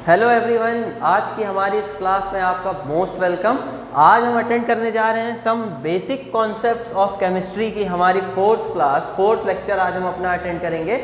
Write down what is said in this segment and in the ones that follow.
Hello everyone, आज की हमारी इस क्लास में आपका मोस्ट वेलकम। आज हम अटेंड करने जा रहे हैं some basic concepts of chemistry की हमारी फोर्थ लेक्चर आज हम अपना अटेंड करेंगे।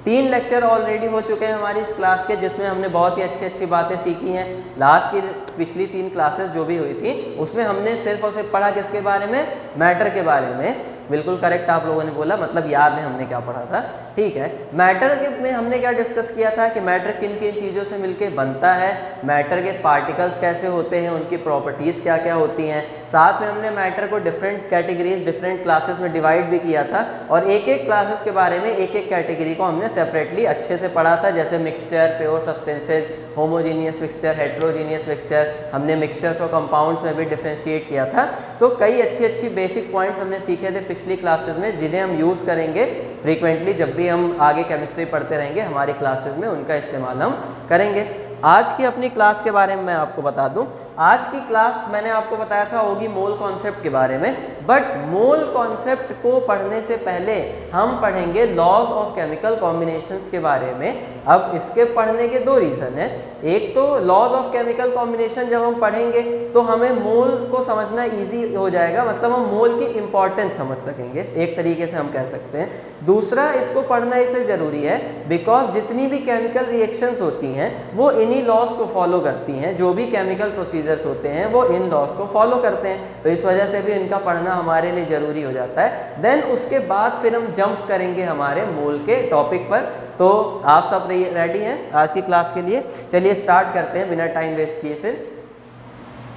3 लेक्चर ऑलरेडी हो चुके हैं हमारी इस क्लास के, जिसमें हमने बहुत ही अच्छी अच्छी बातें सीखी हैं। लास्ट की पिछली 3 क्लासेस जो भी हुई थी उसमें हमने सिर्फ और सिर्फ पढ़ा किसके बारे में, मैटर के बारे में। बिल्कुल करेक्ट आप लोगों ने बोला, मतलब याद है हमने क्या पढ़ा था। ठीक है, मैटर के में हमने क्या डिस्कस किया था कि मैटर किन किन चीज़ों से मिलके बनता है, मैटर के पार्टिकल्स कैसे होते हैं, उनकी प्रॉपर्टीज़ क्या क्या होती हैं। साथ में हमने मैटर को डिफरेंट कैटेगरीज डिफरेंट क्लासेस में डिवाइड भी किया था, और एक एक क्लासेस के बारे में एक एक कैटेगरी को हमने सेपरेटली अच्छे से पढ़ा था। जैसे mixture, pure substances, homogeneous mixture, heterogeneous mixture, हमने मिक्सचर्स और कंपाउंड्स में भी डिफ्रेंशिएट किया था। तो कई अच्छी अच्छी बेसिक पॉइंट्स हमने सीखे थे पिछली क्लासेस में, जिन्हें हम यूज़ करेंगे फ्रीक्वेंटली जब भी हम आगे केमिस्ट्री पढ़ते रहेंगे हमारी क्लासेस में, उनका इस्तेमाल हम करेंगे। आज की अपनी क्लास के बारे में मैं आपको बता दूं। आज की क्लास मैंने आपको बताया था होगी मोल कॉन्सेप्ट के बारे में, बट मोल कॉन्सेप्ट को पढ़ने से पहले हम पढ़ेंगे लॉज ऑफ केमिकल कॉम्बिनेशंस के बारे में। अब इसके पढ़ने के 2 रीज़न हैं। एक तो लॉज ऑफ केमिकल कॉम्बिनेशन जब हम पढ़ेंगे तो हमें मोल को समझना ईजी हो जाएगा, मतलब हम मोल की इंपॉर्टेंस समझ सकेंगे, एक तरीके से हम कह सकते हैं। दूसरा, इसको पढ़ना इसलिए ज़रूरी है बिकॉज जितनी भी केमिकल रिएक्शंस होती हैं वो इन्हीं लॉज को फॉलो करती हैं। जो भी केमिकल प्रोसीजर्स होते हैं वो इन लॉज को फॉलो करते हैं, तो इस वजह से भी इनका पढ़ना हमारे लिए ज़रूरी हो जाता है। देन उसके बाद फिर हम जंप करेंगे हमारे मोल के टॉपिक पर। तो आप सब रेडी हैं आज की क्लास के लिए? चलिए स्टार्ट करते हैं बिना टाइम वेस्ट किए। फिर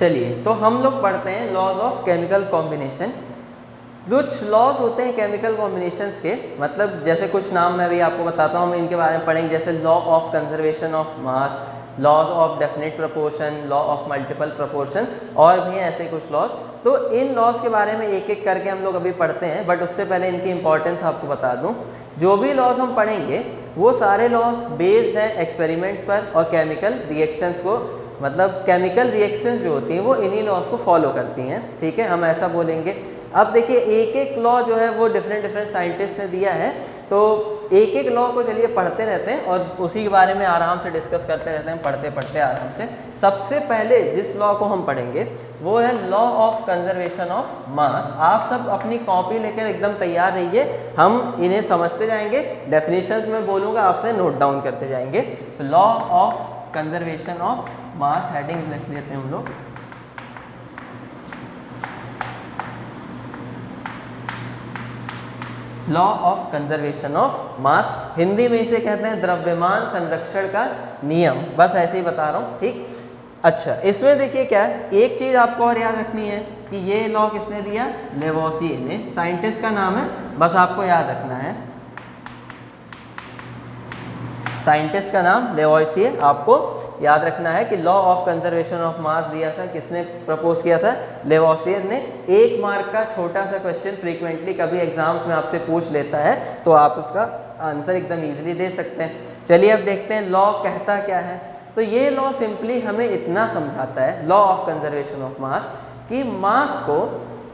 चलिए, तो हम लोग पढ़ते हैं लॉज ऑफ केमिकल कॉम्बिनेशन। कुछ लॉज होते हैं केमिकल कॉम्बिनेशंस के, मतलब जैसे कुछ नाम मैं भी आपको बताता हूँ, हम इनके बारे में पढ़ेंगे। जैसे law of conservation of mass, laws of definite proportion, law of multiple proportion, और भी हैं ऐसे कुछ लॉज। तो इन लॉज के बारे में एक एक करके हम लोग अभी पढ़ते हैं, बट उससे पहले इनकी इंपॉर्टेंस आपको बता दूं। जो भी लॉज हम पढ़ेंगे वो सारे लॉज बेस्ड हैं एक्सपेरिमेंट्स पर और केमिकल रिएक्शंस को, मतलब केमिकल रिएक्शंस जो होती हैं वो इन्हीं लॉज को फॉलो करती हैं। ठीक है, हम ऐसा बोलेंगे। अब देखिए, एक एक लॉ जो है वो डिफरेंट साइंटिस्ट ने दिया है, तो एक एक लॉ को चलिए पढ़ते रहते हैं और उसी के बारे में आराम से डिस्कस करते रहते हैं, पढ़ते पढ़ते आराम से। सबसे पहले जिस लॉ को हम पढ़ेंगे वो है लॉ ऑफ कंजर्वेशन ऑफ मास। आप सब अपनी कॉपी लेकर एकदम तैयार रहिए, हम इन्हें समझते जाएंगे, डेफिनेशंस में बोलूँगा आपसे नोट डाउन करते जाएंगे। तो law of conservation of mass heading लिख लेते हैं हम लोग। लॉ ऑफ कंजर्वेशन ऑफ मास, हिंदी में इसे कहते हैं द्रव्यमान संरक्षण का नियम। बस ऐसे ही बता रहा हूँ, ठीक। अच्छा, इसमें देखिए क्या है, एक चीज़ आपको और याद रखनी है कि ये लॉ किसने दिया? लेवोसिए ने। साइंटिस्ट का नाम है, बस आपको याद रखना है, साइंटिस्ट का नाम लेवोसिए। आपको याद रखना है कि लॉ ऑफ कंजर्वेशन ऑफ मास दिया था किसने, प्रपोज किया था? लेवोसिए ने। 1 मार्क का छोटा सा क्वेश्चन फ्रीक्वेंटली कभी एग्जाम्स में आपसे पूछ लेता है, तो आप उसका आंसर एकदम इजीली दे सकते हैं। चलिए अब देखते हैं लॉ कहता क्या है। तो ये लॉ सिंपली हमें इतना समझाता है, लॉ ऑफ कंजर्वेशन ऑफ मास, कि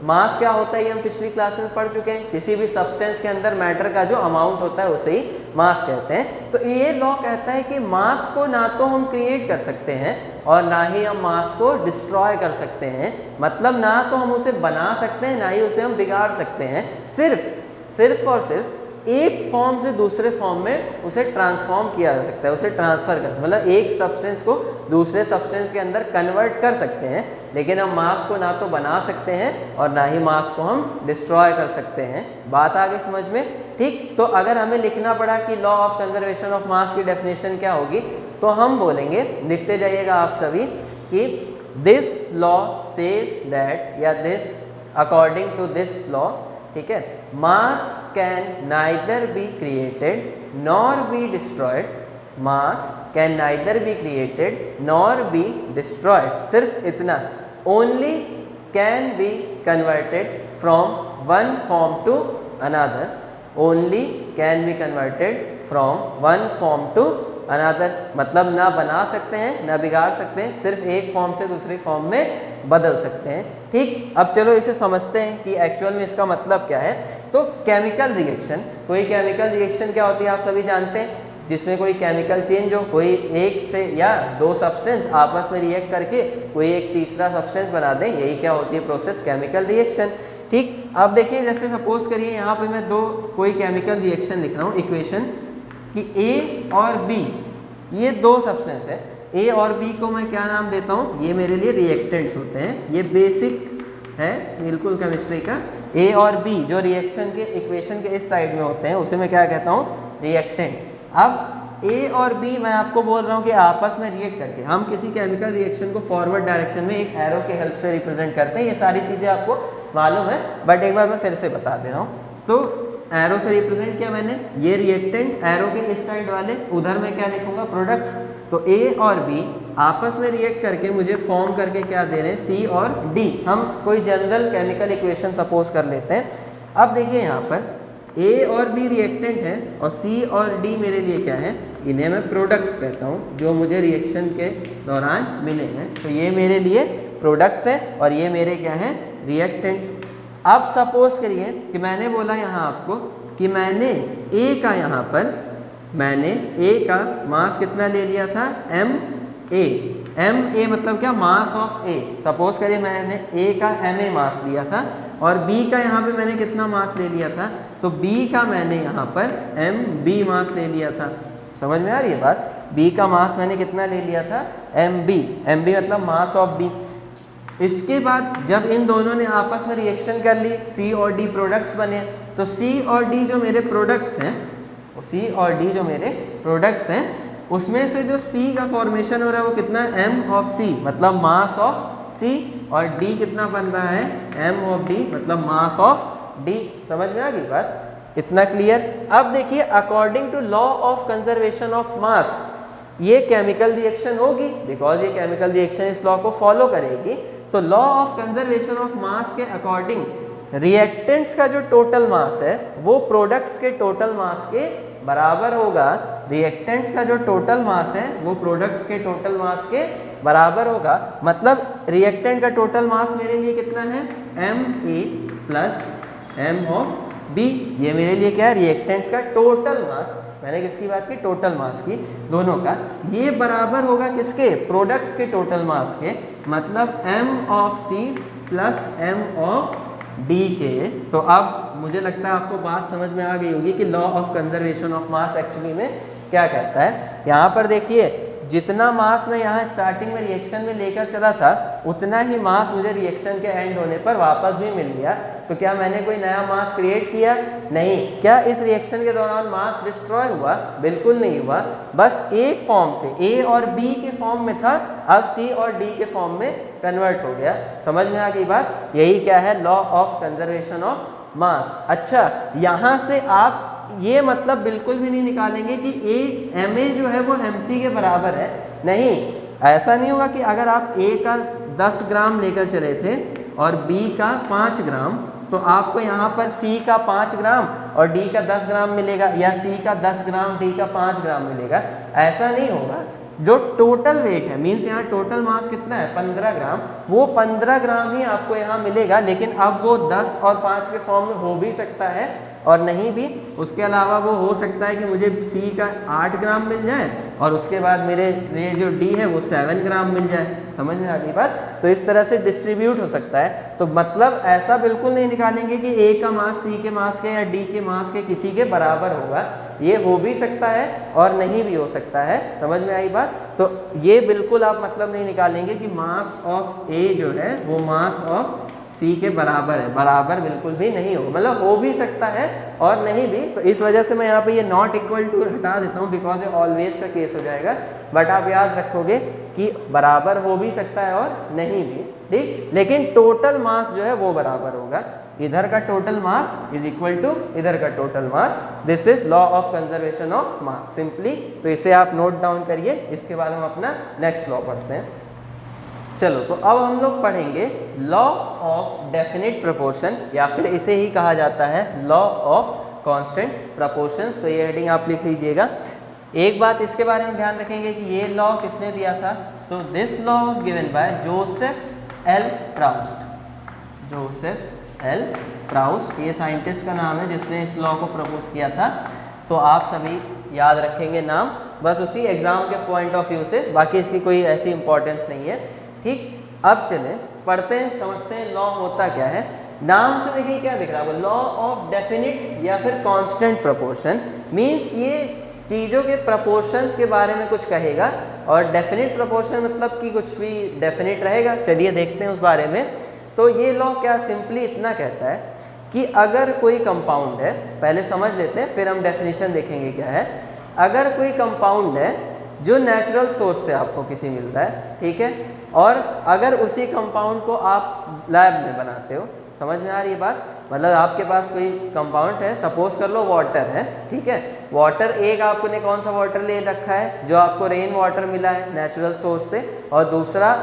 मास क्या होता है ये हम पिछली क्लास में पढ़ चुके हैं। किसी भी सब्सटेंस के अंदर मैटर का जो अमाउंट होता है उसे ही मास कहते हैं। तो ये लॉ कहता है कि मास को ना तो हम क्रिएट कर सकते हैं और ना ही हम मास को डिस्ट्रॉय कर सकते हैं, मतलब ना तो हम उसे बना सकते हैं ना ही उसे हम बिगाड़ सकते हैं। सिर्फ और सिर्फ एक फॉर्म से दूसरे फॉर्म में उसे ट्रांसफॉर्म किया जा सकता है, उसे ट्रांसफर कर, मतलब एक सब्सटेंस को दूसरे सब्सटेंस के अंदर कन्वर्ट कर सकते हैं, लेकिन हम मास को ना तो बना सकते हैं और ना ही मास को हम डिस्ट्रॉय कर सकते हैं। बात आ गई समझ में? ठीक। तो अगर हमें लिखना पड़ा कि लॉ ऑफ कंजर्वेशन ऑफ मास की डेफिनेशन क्या होगी, तो हम बोलेंगे, लिखते जाइएगा आप सभी, कि दिस लॉ सेज दैट, या this according to this law, ठीक है, mass can neither be created nor be destroyed, mass can neither be created nor be destroyed, सिर्फ इतना, only can be converted from one form to another, only can be converted from one form to another, मतलब ना बना सकते हैं ना बिगाड़ सकते हैं, सिर्फ एक फॉर्म से दूसरी फॉर्म में बदल सकते हैं। ठीक। अब चलो इसे समझते हैं कि एक्चुअल में इसका मतलब क्या है। तो केमिकल रिएक्शन, कोई केमिकल रिएक्शन क्या होती है आप सभी जानते हैं, जिसमें कोई केमिकल चेंज हो, कोई एक से या दो सब्सटेंस आपस में रिएक्ट करके कोई एक तीसरा सब्सटेंस बना दें, यही क्या होती है प्रोसेस, केमिकल रिएक्शन। ठीक, अब देखिए जैसे सपोज करिए यहाँ पे मैं कोई केमिकल रिएक्शन लिख रहा हूँ, इक्वेशन कि A और B ये दो सब्सटेंस है, A और B को मैं क्या नाम देता हूँ, ये मेरे लिए रिएक्टेंट्स होते हैं, ये बेसिक है बिल्कुल केमिस्ट्री का। A और B जो रिएक्शन के इक्वेशन के इस साइड में होते हैं उसे मैं क्या कहता हूँ, रिएक्टेंट। अब A और B मैं आपको बोल रहा हूँ कि आपस में रिएक्ट करके हम किसी केमिकल रिएक्शन को फॉरवर्ड डायरेक्शन में एक एरो के हेल्प से रिप्रेजेंट करते हैं। ये सारी चीज़ें आपको मालूम है, बट एक बार मैं फिर से बता दे रहा हूँ। तो एरो से रिप्रेजेंट किया मैंने, ये रिएक्टेंट, एरो के इस साइड वाले, उधर मैं क्या लिखूंगा, प्रोडक्ट्स। तो A और B आपस में रिएक्ट करके मुझे फॉर्म करके क्या दे रहे हैं, C और D। हम कोई जनरल केमिकल इक्वेशन सपोज कर लेते हैं। अब देखिए यहाँ पर A और B रिएक्टेंट है और C और D मेरे लिए क्या है, इन्हें मैं प्रोडक्ट्स कहता हूँ, जो मुझे रिएक्शन के दौरान मिले हैं। तो ये मेरे लिए प्रोडक्ट्स हैं और ये मेरे क्या हैं, रिएक्टेंट्स। अब सपोज करिए कि मैंने बोला यहाँ आपको कि मैंने A का यहाँ पर मैंने A का मास कितना ले लिया था, ma मतलब क्या, मास ऑफ A। सपोज करिए मैंने A का ma मास लिया था और B का यहाँ पे मैंने कितना मास ले लिया था, तो B का मैंने यहाँ पर mb मास ले लिया था। समझ में आ रही है बात, B का मास मैंने कितना ले लिया था, mb मतलब मास ऑफ B। इसके बाद जब इन दोनों ने आपस में रिएक्शन कर ली, C और D प्रोडक्ट्स बने, तो C और D जो मेरे प्रोडक्ट्स हैं, C और D जो मेरे प्रोडक्ट्स हैं, उसमें से जो C का फॉर्मेशन हो रहा है वो कितना है, m ऑफ C मतलब मास ऑफ C, और D कितना बन रहा है, m ऑफ D मतलब मास ऑफ D। समझ में आ गई बात, इतना क्लियर। अब देखिए according to law of conservation of mass ये केमिकल रिएक्शन होगी, बिकॉज ये केमिकल रिएक्शन इस लॉ को फॉलो करेगी। तो law of conservation of mass के अकॉर्डिंग रिएक्टेंट्स का जो टोटल मास है वो प्रोडक्ट्स के टोटल मास के बराबर होगा। रिएक्टेंट्स का जो टोटल मास है वो प्रोडक्ट्स के टोटल मास के बराबर होगा। मतलब रिएक्टेंट का टोटल मास मेरे लिए कितना है, Ma plus m of B। ये मेरे लिए क्या है, रिएक्टेंट्स का टोटल मास। मैंने किसकी बात की, टोटल मास की, दोनों का। ये बराबर होगा किसके, प्रोडक्ट्स के टोटल मास के, मतलब m of C plus m of D के। तो अब मुझे लगता है आपको बात समझ में आ गई होगी कि law of conservation of mass actually में क्या कहता है। यहाँ पर देखिए जितना मास मैं यहाँ स्टार्टिंग में रिएक्शन में लेकर चला था उतना ही मास मुझे रिएक्शन के एंड होने पर वापस भी मिल गया। तो क्या मैंने कोई नया मास क्रिएट किया, नहीं। क्या इस रिएक्शन के दौरान मास डिस्ट्रॉय हुआ, बिल्कुल नहीं हुआ। बस एक फॉर्म से A और B के फॉर्म में था, अब C और D के फॉर्म में कन्वर्ट हो गया। समझ में आ गई बात, यही क्या है, लॉ ऑफ कंजर्वेशन ऑफ मास। अच्छा, यहाँ से आप ये मतलब बिल्कुल भी नहीं निकालेंगे कि ma जो है वो mc के बराबर है, नहीं। ऐसा नहीं होगा कि अगर आप A का 10 ग्राम लेकर चले थे और B का 5 ग्राम, तो आपको यहाँ पर C का 5 ग्राम और D का 10 ग्राम मिलेगा, या C का 10 ग्राम D का 5 ग्राम मिलेगा। ऐसा नहीं होगा। जो टोटल वेट है, मीन्स यहाँ टोटल मास कितना है, 15 ग्राम, वो 15 ग्राम ही आपको यहाँ मिलेगा। लेकिन अब वो 10 और 5 के फॉर्म में हो भी सकता है और नहीं भी। उसके अलावा वो हो सकता है कि मुझे C का 8 ग्राम मिल जाए और उसके बाद मेरे ये जो D है वो 7 ग्राम मिल जाए। समझ में आ गई बात, तो इस तरह से डिस्ट्रीब्यूट हो सकता है। तो मतलब ऐसा बिल्कुल नहीं निकालेंगे कि A का मास C के मास के या D के मास के किसी के बराबर होगा। ये हो भी सकता है और नहीं भी हो सकता है। समझ में आई बात, तो ये बिल्कुल आप मतलब नहीं निकालेंगे कि मास ऑफ A जो है वो मास ऑफ C के बराबर है, बराबर बिल्कुल भी नहीं हो, मतलब हो भी सकता है और नहीं भी। तो इस वजह से मैं यहाँ पे ये नॉट इक्वल टू हटा देता हूँ, बिकॉज ये ऑलवेज का केस हो जाएगा। बट आप याद रखोगे कि बराबर हो भी सकता है और नहीं भी, ठीक। लेकिन टोटल मास जो है वो बराबर होगा, इधर का total mass is equal to इधर का total mass. This is law of conservation of mass simply. तो इसे आप नोट डाउन करिए, इसके बाद हम अपना नेक्स्ट लॉ पढ़ते हैं। चलो, तो अब हम लोग पढ़ेंगे लॉ ऑफ डेफिनिट प्रोपोर्शन, या फिर इसे ही कहा जाता है लॉ ऑफ कांस्टेंट प्रोपोर्शंस। तो ये हेडिंग आप लिख लीजिएगा। एक बात इसके बारे में ध्यान रखेंगे कि ये लॉ किसने दिया था। So this law was given by Joseph L Proust. Joseph L Proust, ये साइंटिस्ट का नाम है जिसने इस लॉ को प्रपोज किया था। तो आप सभी याद रखेंगे नाम, बस उसी एग्जाम के पॉइंट ऑफ व्यू से, बाकी इसकी कोई ऐसी इंपॉर्टेंस नहीं है। ठीक, अब चलें पढ़ते हैं, समझते हैं लॉ होता क्या है। नाम से देखिए क्या दिख रहा है, लॉ ऑफ डेफिनिट या फिर कांस्टेंट प्रोपोर्शन। मींस ये चीज़ों के प्रोपोर्शंस के बारे में कुछ कहेगा, और डेफिनिट प्रोपोर्शन मतलब कि कुछ भी डेफिनिट रहेगा। चलिए देखते हैं उस बारे में। तो ये लॉ क्या सिंपली इतना कहता है कि अगर कोई कंपाउंड है, पहले समझ लेते हैं फिर हम डेफिनेशन देखेंगे क्या है। अगर कोई कंपाउंड है जो नेचुरल सोर्स से आपको किसी मिल रहा है, ठीक है, और अगर उसी कंपाउंड को आप लैब में बनाते हो, समझ में आ रही है बात, मतलब आपके पास कोई कंपाउंड है, सपोज कर लो वाटर है, ठीक है, वाटर एक आपने कौन सा वाटर ले रखा है, जो आपको रेन वाटर मिला है नेचुरल सोर्स से, और दूसरा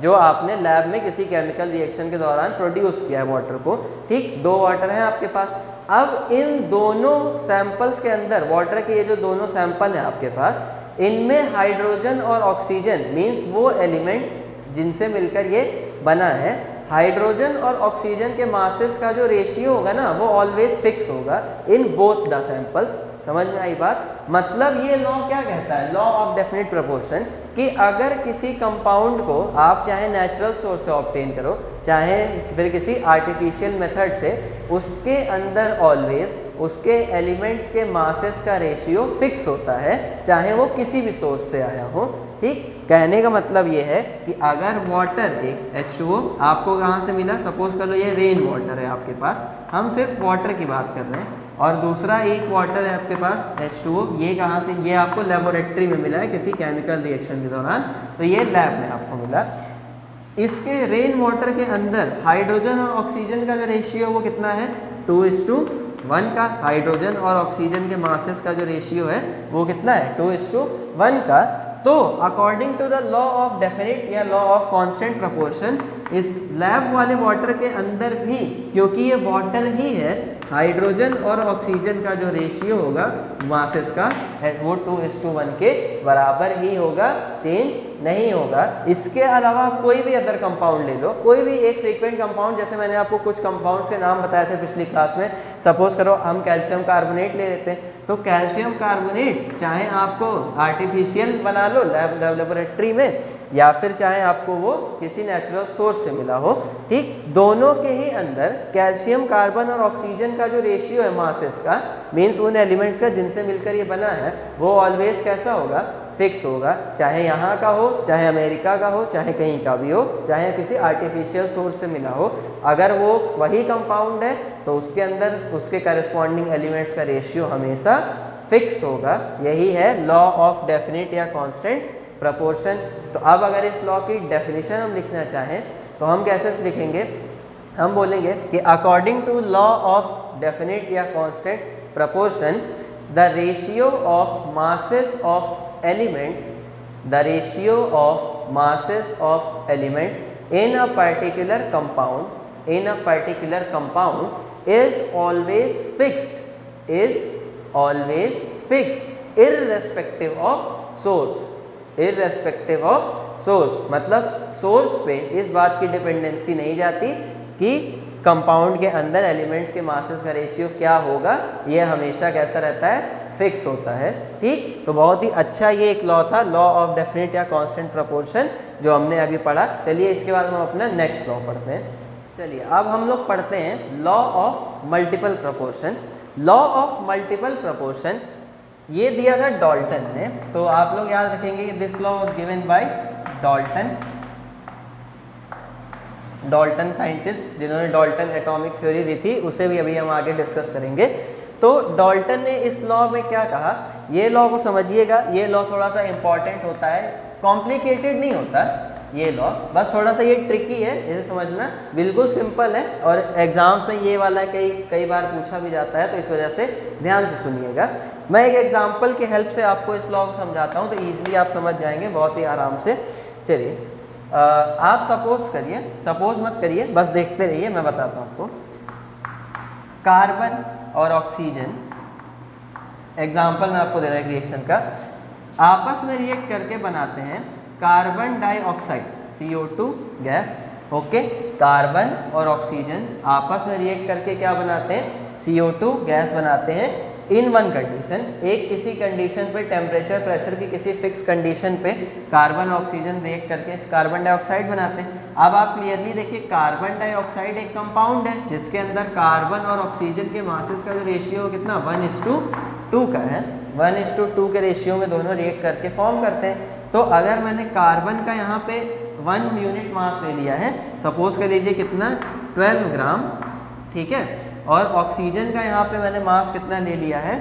जो आपने लैब में किसी केमिकल रिएक्शन के दौरान प्रोड्यूस किया है वाटर को। ठीक, दो वाटर हैं आपके पास। अब इन दोनों सैंपल्स के अंदर, वाटर के ये जो दोनों सैंपल हैं आपके पास, इनमें हाइड्रोजन और ऑक्सीजन मीन्स वो एलिमेंट्स जिनसे मिलकर ये बना है, हाइड्रोजन और ऑक्सीजन के मासेस का जो रेशियो होगा ना, वो ऑलवेज फिक्स होगा इन बोथ द सैंपल्स। समझ में आई बात? मतलब ये लॉ क्या कहता है, लॉ ऑफ डेफिनिट प्रोपोर्शन, कि अगर किसी कंपाउंड को आप चाहे नेचुरल सोर्स से ऑब्टेन करो, चाहे फिर किसी आर्टिफिशियल मेथड से, उसके अंदर ऑलवेज उसके एलिमेंट्स के मासेस का रेशियो फिक्स होता है, चाहे वो किसी भी सोर्स से आया हो। ठीक, कहने का मतलब ये है कि अगर वाटर एक H2O आपको कहाँ से मिला, सपोज कर लो ये रेन वाटर है आपके पास, हम सिर्फ वाटर की बात कर रहे हैं, और दूसरा एक वाटर है आपके पास H2O, ये कहाँ से, ये आपको लेबोरेटरी में मिला है किसी केमिकल रिएक्शन के दौरान, तो ये लैब में आपको मिला। इसके रेन वाटर के अंदर हाइड्रोजन और ऑक्सीजन का जो रेशियो वो कितना है, 2:1 का। हाइड्रोजन और ऑक्सीजन के मासेस का जो रेशियो है वो कितना है, 2:1 का। तो according to the law of definite या लॉ ऑफ कांस्टेंट प्रोपोर्शन, इस लैब वाले वाटर के अंदर भी, क्योंकि ये वाटर ही है, हाइड्रोजन और ऑक्सीजन का जो रेशियो होगा मासेस का, वो 2:1 के बराबर ही होगा, चेंज नहीं होगा। इसके अलावा आप कोई भी अदर कंपाउंड ले लो, कोई भी एक फ्रीक्वेंट कंपाउंड, जैसे मैंने आपको कुछ कंपाउंड्स के नाम बताए थे पिछली क्लास में, सपोज करो हम कैल्शियम कार्बोनेट ले लेते हैं, तो कैल्शियम कार्बोनेट चाहे आपको आर्टिफिशियल बना लो लेबोरेटरी में, या फिर चाहे आपको वो किसी नेचुरल सोर्स से मिला हो, ठीक, दोनों के ही अंदर कैल्शियम कार्बन और ऑक्सीजन का जो रेशियो है मासेस का, मीन्स उन एलिमेंट्स का जिनसे मिलकर ये बना है, वो ऑलवेज कैसा होगा, फिक्स होगा, चाहे यहाँ का हो, चाहे अमेरिका का हो, चाहे कहीं का भी हो, चाहे किसी आर्टिफिशियल सोर्स से मिला हो, अगर वो वही कंपाउंड है तो उसके अंदर उसके करस्पॉन्डिंग एलिमेंट्स का रेशियो हमेशा फिक्स होगा। यही है लॉ ऑफ डेफिनिट या कांस्टेंट प्रोपोर्शन। तो अब अगर इस लॉ की डेफिनेशन हम लिखना चाहें तो हम कैसे लिखेंगे, हम बोलेंगे कि according to law of definite या constant proportion, the ratio of masses of elements, the ratio of masses of elements in a particular compound is always fixed irrespective of source। मतलब सोर्स पे इस बात की डिपेंडेंसी नहीं जाती कि compound के अंदर एलिमेंट्स के मासेस का रेशियो क्या होगा, यह हमेशा कैसा रहता है, फिक्स होता है। ठीक, तो बहुत ही अच्छा ये एक लॉ था, लॉ ऑफ डेफिनिट या कांस्टेंट प्रोपोर्शन, जो हमने अभी पढ़ा। चलिए इसके बाद हम अपना नेक्स्ट लॉ पढ़ते हैं। चलिए अब हम लोग पढ़ते हैं law of multiple proportion. Law of multiple proportion ये दिया था डाल्टन ने, तो आप लोग याद रखेंगे कि this law was given by Dalton scientist, जिन्होंने डाल्टन एटॉमिक थ्योरी दी थी, उसे भी अभी हम आगे डिस्कस करेंगे। तो डाल्टन ने इस लॉ में क्या कहा, ये लॉ को समझिएगा, ये लॉ थोड़ा सा इंपॉर्टेंट होता है, कॉम्प्लिकेटेड नहीं होता ये लॉ, बस थोड़ा सा ये ट्रिकी है, इसे समझना बिल्कुल सिंपल है, और एग्जाम्स में ये वाला कई बार पूछा भी जाता है, तो इस वजह से ध्यान से सुनिएगा। मैं एक एग्जाम्पल की हेल्प से आपको इस लॉ को समझाता हूँ, तो ईजिली आप समझ जाएंगे बहुत ही आराम से। चलिए आप सपोज मत करिए, बस देखते रहिए, मैं बताता हूँ आपको। कार्बन और ऑक्सीजन, एग्जाम्पल मैं आपको दे रहा हूँ एक रिएक्शन का, आपस में रिएक्ट करके बनाते हैं carbon dioxide, CO2 gas. Okay, carbon और ऑक्सीजन आपस में रिएक्ट करके क्या बनाते हैं, CO2 गैस बनाते हैं। इन वन कंडीशन, एक किसी कंडीशन पे टेम्परेचर प्रेशर की किसी फिक्स कंडीशन पे कार्बन ऑक्सीजन रिएक्ट करके इस कार्बन डाइऑक्साइड बनाते हैं। अब आप क्लियरली देखिए कार्बन डाइऑक्साइड एक कंपाउंड है जिसके अंदर कार्बन और ऑक्सीजन के मासेस का जो रेशियो कितना 1:2 का है, 1:2 के रेशियो में दोनों रिएक्ट करके फॉर्म करते हैं। तो अगर मैंने कार्बन का यहाँ पे 1 यूनिट मास ले लिया है, सपोज कर लीजिए कितना 12 ग्राम, ठीक है, और ऑक्सीजन का यहाँ पे मैंने मास कितना ले लिया है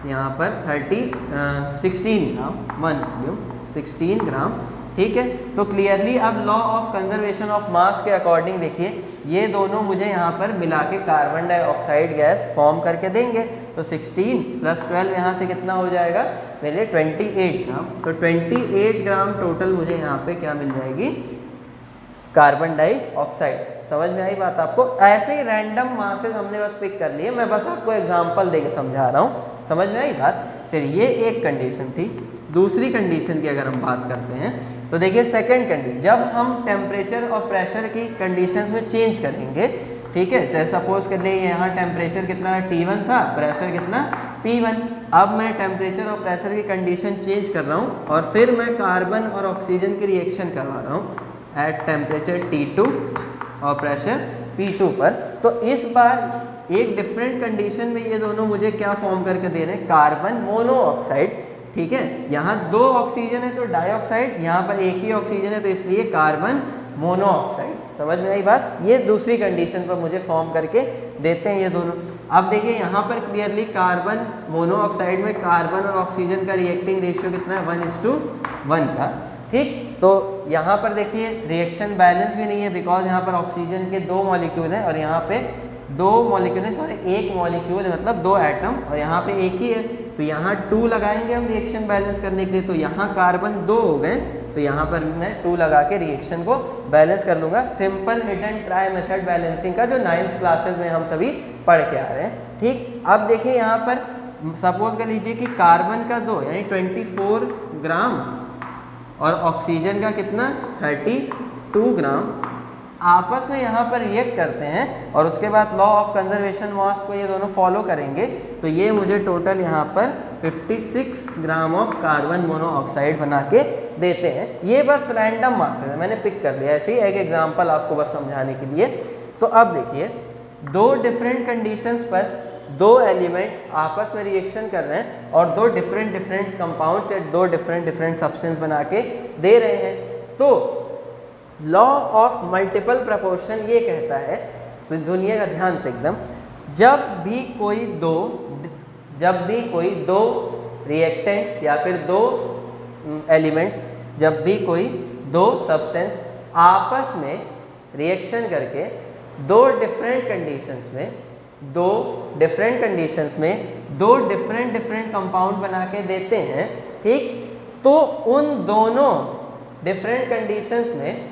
यहाँ पर 16 ग्राम, 1 वॉल्यूम 16 ग्राम, ठीक है। तो क्लियरली अब law of conservation of mass के अकॉर्डिंग देखिए ये दोनों मुझे यहाँ पर मिला के कार्बन डाइऑक्साइड गैस फॉर्म करके देंगे। तो 16 + 12 यहाँ से कितना हो जाएगा मेरे 28 ग्राम। तो 28 ग्राम टोटल मुझे यहाँ पे क्या मिल जाएगी कार्बन डाइऑक्साइड। समझ में आई बात आपको? ऐसे ही रैंडम मासेस हमने बस पिक कर लिए, मैं बस आपको एग्जांपल देके समझा रहा हूँ। समझ में आई बात? चलिए ये एक कंडीशन थी। दूसरी कंडीशन की अगर हम बात करते हैं तो देखिए सेकंड कंडीशन, जब हम टेम्परेचर और प्रेशर की कंडीशंस में चेंज करेंगे, ठीक है, जैसे सपोज कर लिए यहाँ टेम्परेचर कितना T1 था, प्रेशर कितना P1। अब मैं टेम्परेचर और प्रेशर की कंडीशन चेंज कर रहा हूँ और फिर मैं कार्बन और ऑक्सीजन की रिएक्शन करवा रहा हूँ एट टेम्परेचर T2 और प्रेशर P2 पर। तो इस बार एक डिफरेंट कंडीशन में ये दोनों मुझे क्या फॉर्म करके दे रहे हैं, कार्बन मोनोऑक्साइड, ठीक है। यहाँ 2 ऑक्सीजन है तो डाइऑक्साइड, यहाँ पर एक ही ऑक्सीजन है तो इसलिए कार्बन मोनोऑक्साइड। समझ में आई बात? ये दूसरी कंडीशन पर मुझे फॉर्म करके देते हैं ये दोनों। अब देखिए यहाँ पर क्लियरली कार्बन मोनोऑक्साइड में कार्बन और ऑक्सीजन का रिएक्टिंग रेशियो कितना है 1:1 का, ठीक। तो यहाँ पर देखिए रिएक्शन बैलेंस भी नहीं है बिकॉज यहाँ पर ऑक्सीजन के 2 मॉलिक्यूल हैं और यहाँ पे 2 मॉलिक्यूल है, सॉरी 1 मॉलिक्यूल है, मतलब 2 एटम, और यहाँ पे एक ही है। तो यहाँ 2 लगाएंगे हम रिएक्शन बैलेंस करने के लिए। तो यहाँ कार्बन 2 हो गए, तो यहाँ पर मैं 2 लगा के रिएक्शन को बैलेंस कर लूँगा। Simple hit and try method balancing का जो 9th क्लासेस में हम सभी पढ़ के आ रहे हैं, ठीक। अब देखिए यहाँ पर सपोज कर लीजिए कि कार्बन का 2 यानी 24 ग्राम और ऑक्सीजन का कितना 32 ग्राम आपस में यहाँ पर रिएक्ट करते हैं और उसके बाद लॉ ऑफ कंजर्वेशन मास को ये दोनों फॉलो करेंगे। तो ये मुझे टोटल यहाँ पर 56 ग्राम ऑफ कार्बन मोनोऑक्साइड बना के देते हैं। ये बस रैंडम मास है, मैंने पिक कर लिया, ऐसे ही एक एग्जांपल आपको बस समझाने के लिए। तो अब देखिए 2 डिफरेंट कंडीशंस पर 2 एलिमेंट्स आपस में रिएक्शन कर रहे हैं और 2 डिफरेंट कंपाउंड्स या 2 डिफरेंट सब्सटेंस बना के दे रहे हैं। तो लॉ ऑफ मल्टीपल प्रोपोर्शन ये कहता है, सुनिएगा ध्यान से एकदम, जब भी कोई दो रिएक्टेंट्स या फिर 2 एलिमेंट्स, जब भी कोई 2 सब्सटेंस आपस में रिएक्शन करके 2 डिफरेंट कंडीशंस में 2 डिफरेंट कंपाउंड बना के देते हैं, ठीक। तो उन दोनों डिफरेंट कंडीशंस में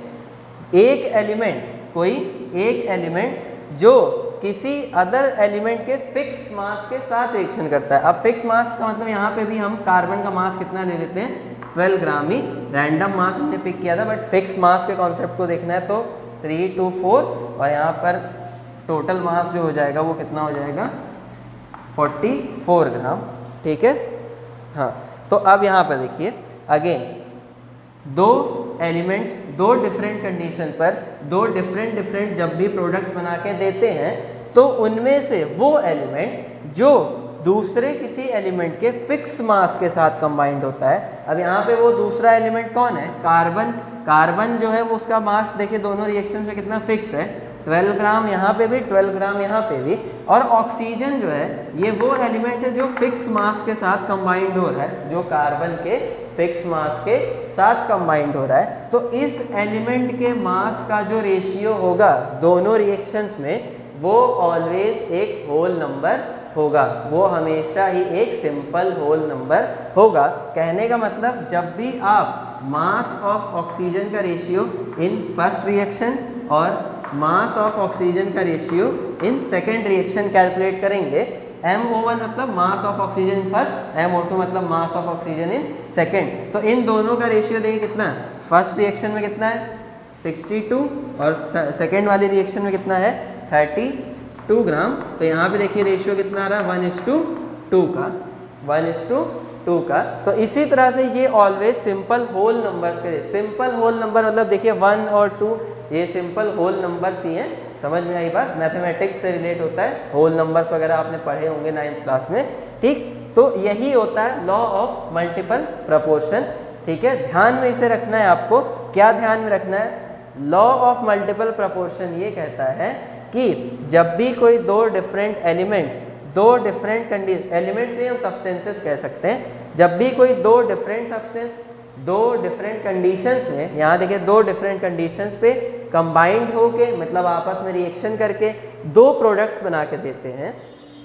कोई एक एलिमेंट जो किसी अदर एलिमेंट के फिक्स मास के साथ रिएक्शन करता है। अब फिक्स मास का मतलब यहाँ पे भी हम कार्बन का मास कितना ले लेते हैं 12 ग्राम ही, रैंडम मास हमने पिक किया था, बट फिक्स मास के कॉन्सेप्ट को देखना है तो 3 to 4 और यहाँ पर टोटल मास जो हो जाएगा वो कितना हो जाएगा 44 ग्राम, ठीक है। हाँ, तो अब यहाँ पर देखिए अगेन 2 एलिमेंट्स 2 डिफरेंट कंडीशन पर 2 डिफरेंट जब भी प्रोडक्ट्स बना के देते हैं तो उनमें से वो एलिमेंट जो दूसरे किसी एलिमेंट के फिक्स मास के साथ कंबाइंड होता है। अब यहाँ पे वो दूसरा एलिमेंट कौन है, कार्बन जो है वो उसका मास देखिए दोनों रिएक्शन में कितना फिक्स है, 12 ग्राम यहाँ पे भी 12 ग्राम यहाँ पे भी, और ऑक्सीजन जो है ये वो एलिमेंट है जो फिक्स मास के साथ कंबाइंड हो रहा है, जो कार्बन के फिक्स मास के साथ कंबाइंड हो रहा है। तो इस एलिमेंट के मास का जो रेशियो होगा दोनों रिएक्शंस में वो ऑलवेज एक होल नंबर होगा, वो हमेशा ही एक सिंपल होल नंबर होगा। कहने का मतलब जब भी आप मास ऑफ ऑक्सीजन का रेशियो इन फर्स्ट रिएक्शन और मास ऑफ ऑक्सीजन का ratio in second reaction calculate करेंगे, MO1 मतलब mass of oxygen in first, MO2 मतलब mass of oxygen in second. तो इन दोनों का रेशियो देखिए कितना है, फर्स्ट रिएक्शन में कितना है 62 और सेकेंड वाली रिएक्शन में कितना है 32 ग्राम। तो यहाँ पे देखिए रेशियो कितना आ रहा है 2 का, 1:2 का। तो इसी तरह से ये ऑलवेज सिंपल होल नंबर्स के, सिंपल होल नंबर मतलब देखिए 1 और 2 ये सिंपल होल नंबर्स ही हैं। समझ में आई बात? मैथमेटिक्स से रिलेट होता है, होल नंबर्स वगैरह आपने पढ़े होंगे 9th क्लास में, ठीक। तो यही होता है लॉ ऑफ मल्टीपल प्रपोर्शन, ठीक है। ध्यान में इसे रखना है आपको। क्या ध्यान में रखना है? लॉ ऑफ मल्टीपल प्रपोर्शन ये कहता है कि जब भी कोई दो डिफरेंट एलिमेंट्स, दो डिफरेंट कंडीशन, एलिमेंट्स नहीं हम सब्सटेंसेस कह सकते हैं, जब भी कोई दो डिफरेंट सब्सटेंस दो डिफरेंट कंडीशंस में, यहाँ देखिए दो डिफरेंट कंडीशंस पे कंबाइंड होके मतलब आपस में रिएक्शन करके दो प्रोडक्ट्स बना के देते हैं,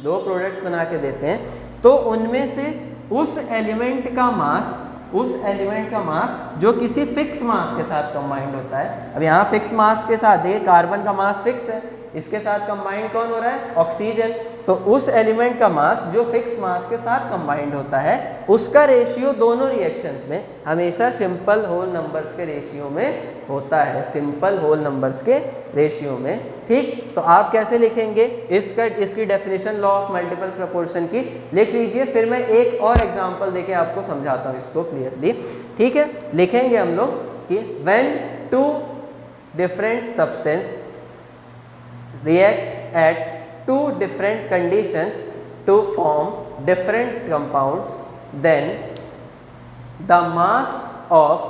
दो प्रोडक्ट्स बना के देते हैं, तो उनमें से उस एलिमेंट का मास, उस एलिमेंट का मास जो किसी फिक्स मास के साथ कंबाइंड होता है। अब यहाँ फिक्स मास के साथ देखिए कार्बन का मास फिक्स है, इसके साथ कंबाइंड कौन हो रहा है? ऑक्सीजन। तो उस एलिमेंट का मास जो फिक्स मास के साथ कंबाइंड होता है उसका रेशियो दोनों रिएक्शंस में हमेशा सिंपल होल नंबर्स के रेशियो में होता है, सिंपल होल नंबर्स के रेशियो में, ठीक। तो आप कैसे लिखेंगे इसकी definition law of multiple proportion की लिख लीजिए, फिर मैं एक और एग्जांपल देके आपको समझाता हूँ इसको क्लियरली, ठीक है। लिखेंगे हम लोग कि when two different substance react at two different conditions to form different compounds, then the mass of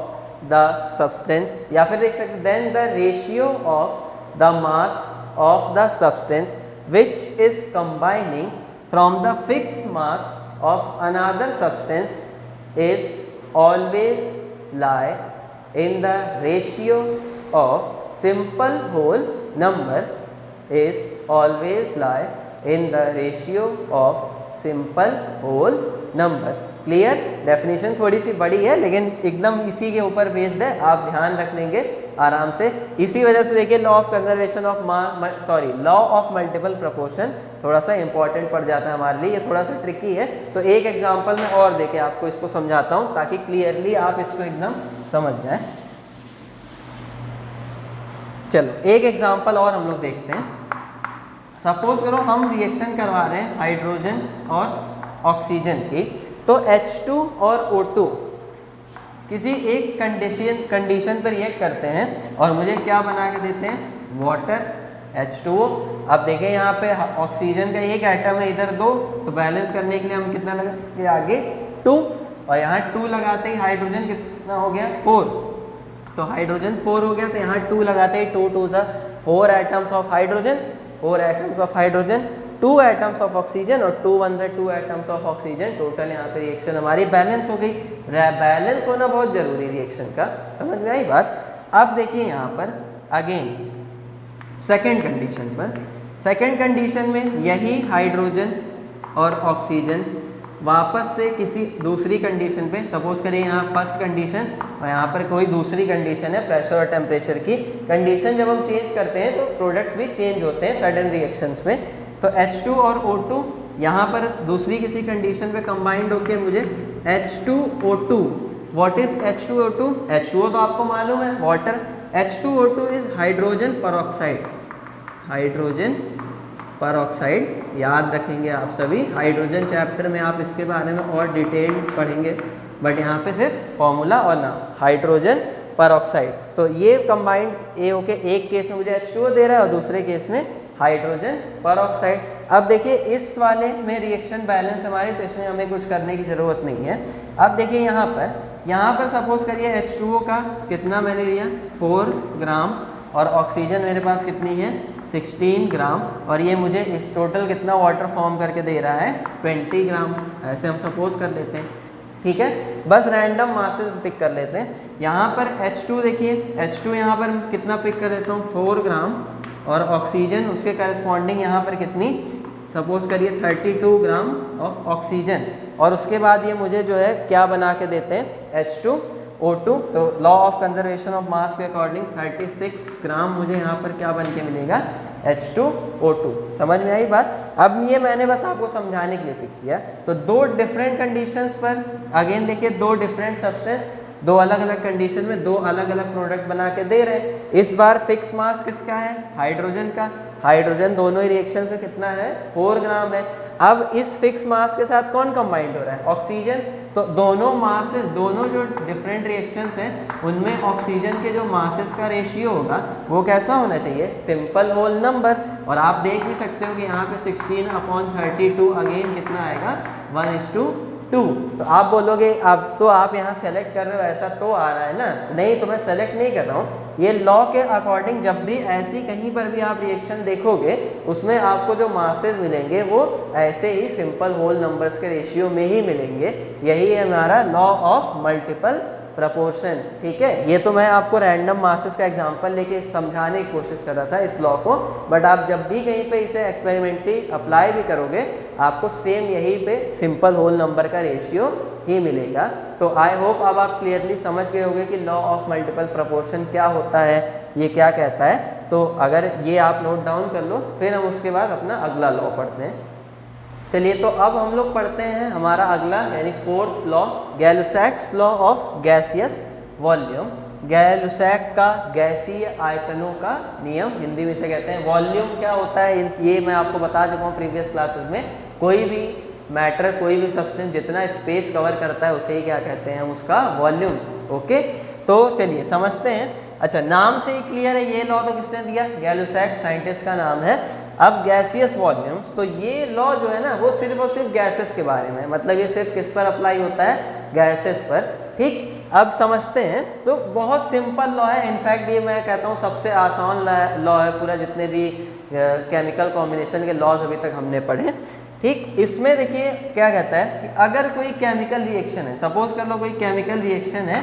the substance, या फिर देख सकते then the ratio of the mass of the substance which is combining from the fixed mass of another substance is always lie in the ratio of simple whole numbers, is always lie in the ratio of simple whole numbers। Clear? Definition थोड़ी सी बड़ी है लेकिन एकदम इसी के ऊपर based है, आप ध्यान रख लेंगे आराम से। इसी वजह से देखिए law of conservation of law of multiple proportion थोड़ा सा इंपॉर्टेंट पड़ जाता है हमारे लिए, ये थोड़ा सा ट्रिकी है। तो एक एग्जांपल में और देके आपको इसको समझाता हूँ ताकि क्लियरली आप इसको एकदम समझ जाए। चलो एक एग्जांपल और हम लोग देखते हैं। सपोज करो हम रिएक्शन करवा रहे हैं हाइड्रोजन और ऑक्सीजन की, तो H2 और O2 किसी एक कंडीशन पर रिएक्ट करते हैं और मुझे क्या बना के देते हैं? Water H2O। अब देखें यहाँ पे ऑक्सीजन का एक एटम है, इधर 2, तो बैलेंस करने के लिए हम कितना लगाएंगे? आगे 2, और यहाँ 2 लगाते ही हाइड्रोजन कितना हो गया? 4, तो हाइड्रोजन 4 हो गया, तो यहाँ 2 लगाते ही 2 2 4 atoms of hydrogen, 4 atoms of hydrogen, 2 atoms of oxygen और 2 1 2 एटम्स ऑफ ऑक्सीजन। टोटल यहाँ पे रिएक्शन हमारी बैलेंस हो गई। बैलेंस होना बहुत जरूरी रिएक्शन का, समझ में आई बात? अब देखिए यहाँ पर अगेन सेकेंड कंडीशन पर, सेकेंड कंडीशन में यही हाइड्रोजन और ऑक्सीजन वापस से किसी दूसरी कंडीशन पे, सपोज करिए यहाँ फर्स्ट कंडीशन और यहाँ पर कोई दूसरी कंडीशन है प्रेशर और टेम्परेचर की कंडीशन। जब हम चेंज करते हैं तो प्रोडक्ट्स भी चेंज होते हैं सडन रिएक्शंस में। तो H2 और O2 यहाँ पर दूसरी किसी कंडीशन पे कंबाइंड होके मुझे H2O2, what is H2O2? H2O तो आपको मालूम है water, H2O2 is hydrogen peroxide, hydrogen peroxide, याद रखेंगे आप सभी। हाइड्रोजन चैप्टर में आप इसके बारे में और डिटेल पढ़ेंगे, बट यहाँ पे सिर्फ फॉर्मूला और नाम, हाइड्रोजन परऑक्साइड। तो ये कंबाइंड ए होके एक केस में मुझे H2O दे रहा है और दूसरे केस में हाइड्रोजन परऑक्साइड। अब देखिए इस वाले में रिएक्शन बैलेंस हमारे, तो इसमें हमें कुछ करने की ज़रूरत नहीं है। अब देखिए यहाँ पर सपोज करिए H2O का कितना मैंने लिया? 4 ग्राम, और ऑक्सीजन मेरे पास कितनी है? 16 ग्राम, और ये मुझे इस टोटल कितना वाटर फॉर्म करके दे रहा है? 20 ग्राम, ऐसे हम सपोज कर लेते हैं, ठीक है। बस रैंडम मासेस पिक कर लेते हैं। यहाँ पर H2 देखिए, H2 यहाँ पर कितना पिक कर लेता हूँ? 4 ग्राम, और ऑक्सीजन उसके करस्पॉन्डिंग यहाँ पर कितनी? सपोज करिए 32 ग्राम ऑफ ऑक्सीजन, और उसके बाद ये मुझे जो है क्या बना के देते हैं? H2O2। तो law of conservation of mass के अकॉर्डिंग 36 ग्राम मुझे यहाँ पर क्या बन के मिलेगा? H2O2। समझ में आई बात? अब ये मैंने बस आपको समझाने के लिए पिक किया। तो दो डिफरेंट कंडीशंस पर अगेन देखिए, दो डिफरेंट सब्सटेंस दो अलग अलग कंडीशन में दो अलग अलग प्रोडक्ट बना के दे रहे हैं। इस बार फिक्स मास किसका है? हाइड्रोजन का। हाइड्रोजन दोनों ही रिएक्शंस में कितना है? 4 ग्राम है। अब इस फिक्स मास के साथ कौन कंबाइंड हो रहा है? ऑक्सीजन। तो दोनों मासेस, दोनों जो डिफरेंट रिएक्शंस हैं उनमें ऑक्सीजन के जो मासेस का रेशियो होगा वो कैसा होना चाहिए? Simple whole number. और आप देख भी सकते हो कि यहाँ पे 16/32 अगेन कितना आएगा? 1:2। तो आप बोलोगे अब तो आप यहाँ सेलेक्ट कर रहे हो, ऐसा तो आ रहा है ना? नहीं, तो मैं सेलेक्ट नहीं कर रहा हूँ। ये लॉ के अकॉर्डिंग जब भी ऐसी कहीं पर भी आप रिएक्शन देखोगे उसमें आपको जो मासेस मिलेंगे वो ऐसे ही सिंपल होल नंबर्स के रेशियो में ही मिलेंगे। यही है हमारा लॉ ऑफ मल्टीपल प्रपोर्शन। ठीक है, ये तो मैं आपको रैंडम मासेस का एग्जांपल लेके समझाने की कोशिश कर रहा था इस लॉ को, बट आप जब भी कहीं पे इसे एक्सपेरिमेंटली अप्लाई भी करोगे आपको सेम यहीं पे सिंपल होल नंबर का रेशियो ही मिलेगा। तो आई होप अब आप क्लियरली समझ गए होंगे कि लॉ ऑफ मल्टीपल प्रपोर्शन क्या होता है, ये क्या कहता है। तो अगर ये आप नोट डाउन कर लो, फिर हम उसके बाद अपना अगला लॉ पढ़ते हैं। चलिए, तो अब हम लोग पढ़ते हैं हमारा अगला यानी fourth law, Gay Lussac's law of gaseous volume. Gay Lussac का गैसीय आयतनों का नियम हिंदी में से कहते हैं। वॉल्यूम क्या होता है ये मैं आपको बता चुका हूँ प्रीवियस क्लासेस में। कोई भी मैटर, कोई भी सब्सटेंस जितना स्पेस कवर करता है उसे ही क्या कहते हैं? उसका वॉल्यूम। ओके, तो चलिए समझते हैं। अच्छा, नाम से ही क्लियर है, ये लॉ तो किसने दिया? गैलुसैक साइंटिस्ट का नाम है। अब गैसियस वॉल्यूम्स, तो ये लॉ जो है ना वो सिर्फ और सिर्फ गैसेस के बारे में, मतलब ये सिर्फ किस पर अप्लाई होता है? गैसेस पर। ठीक, अब समझते हैं। तो बहुत सिंपल लॉ है, इनफैक्ट ये मैं कहता हूँ सबसे आसान लॉ है पूरा जितने भी केमिकल कॉम्बिनेशन के लॉज अभी तक हमने पढ़े। ठीक, इसमें देखिए क्या कहता है कि अगर कोई केमिकल रिएक्शन है, सपोज कर लो कोई केमिकल रिएक्शन है,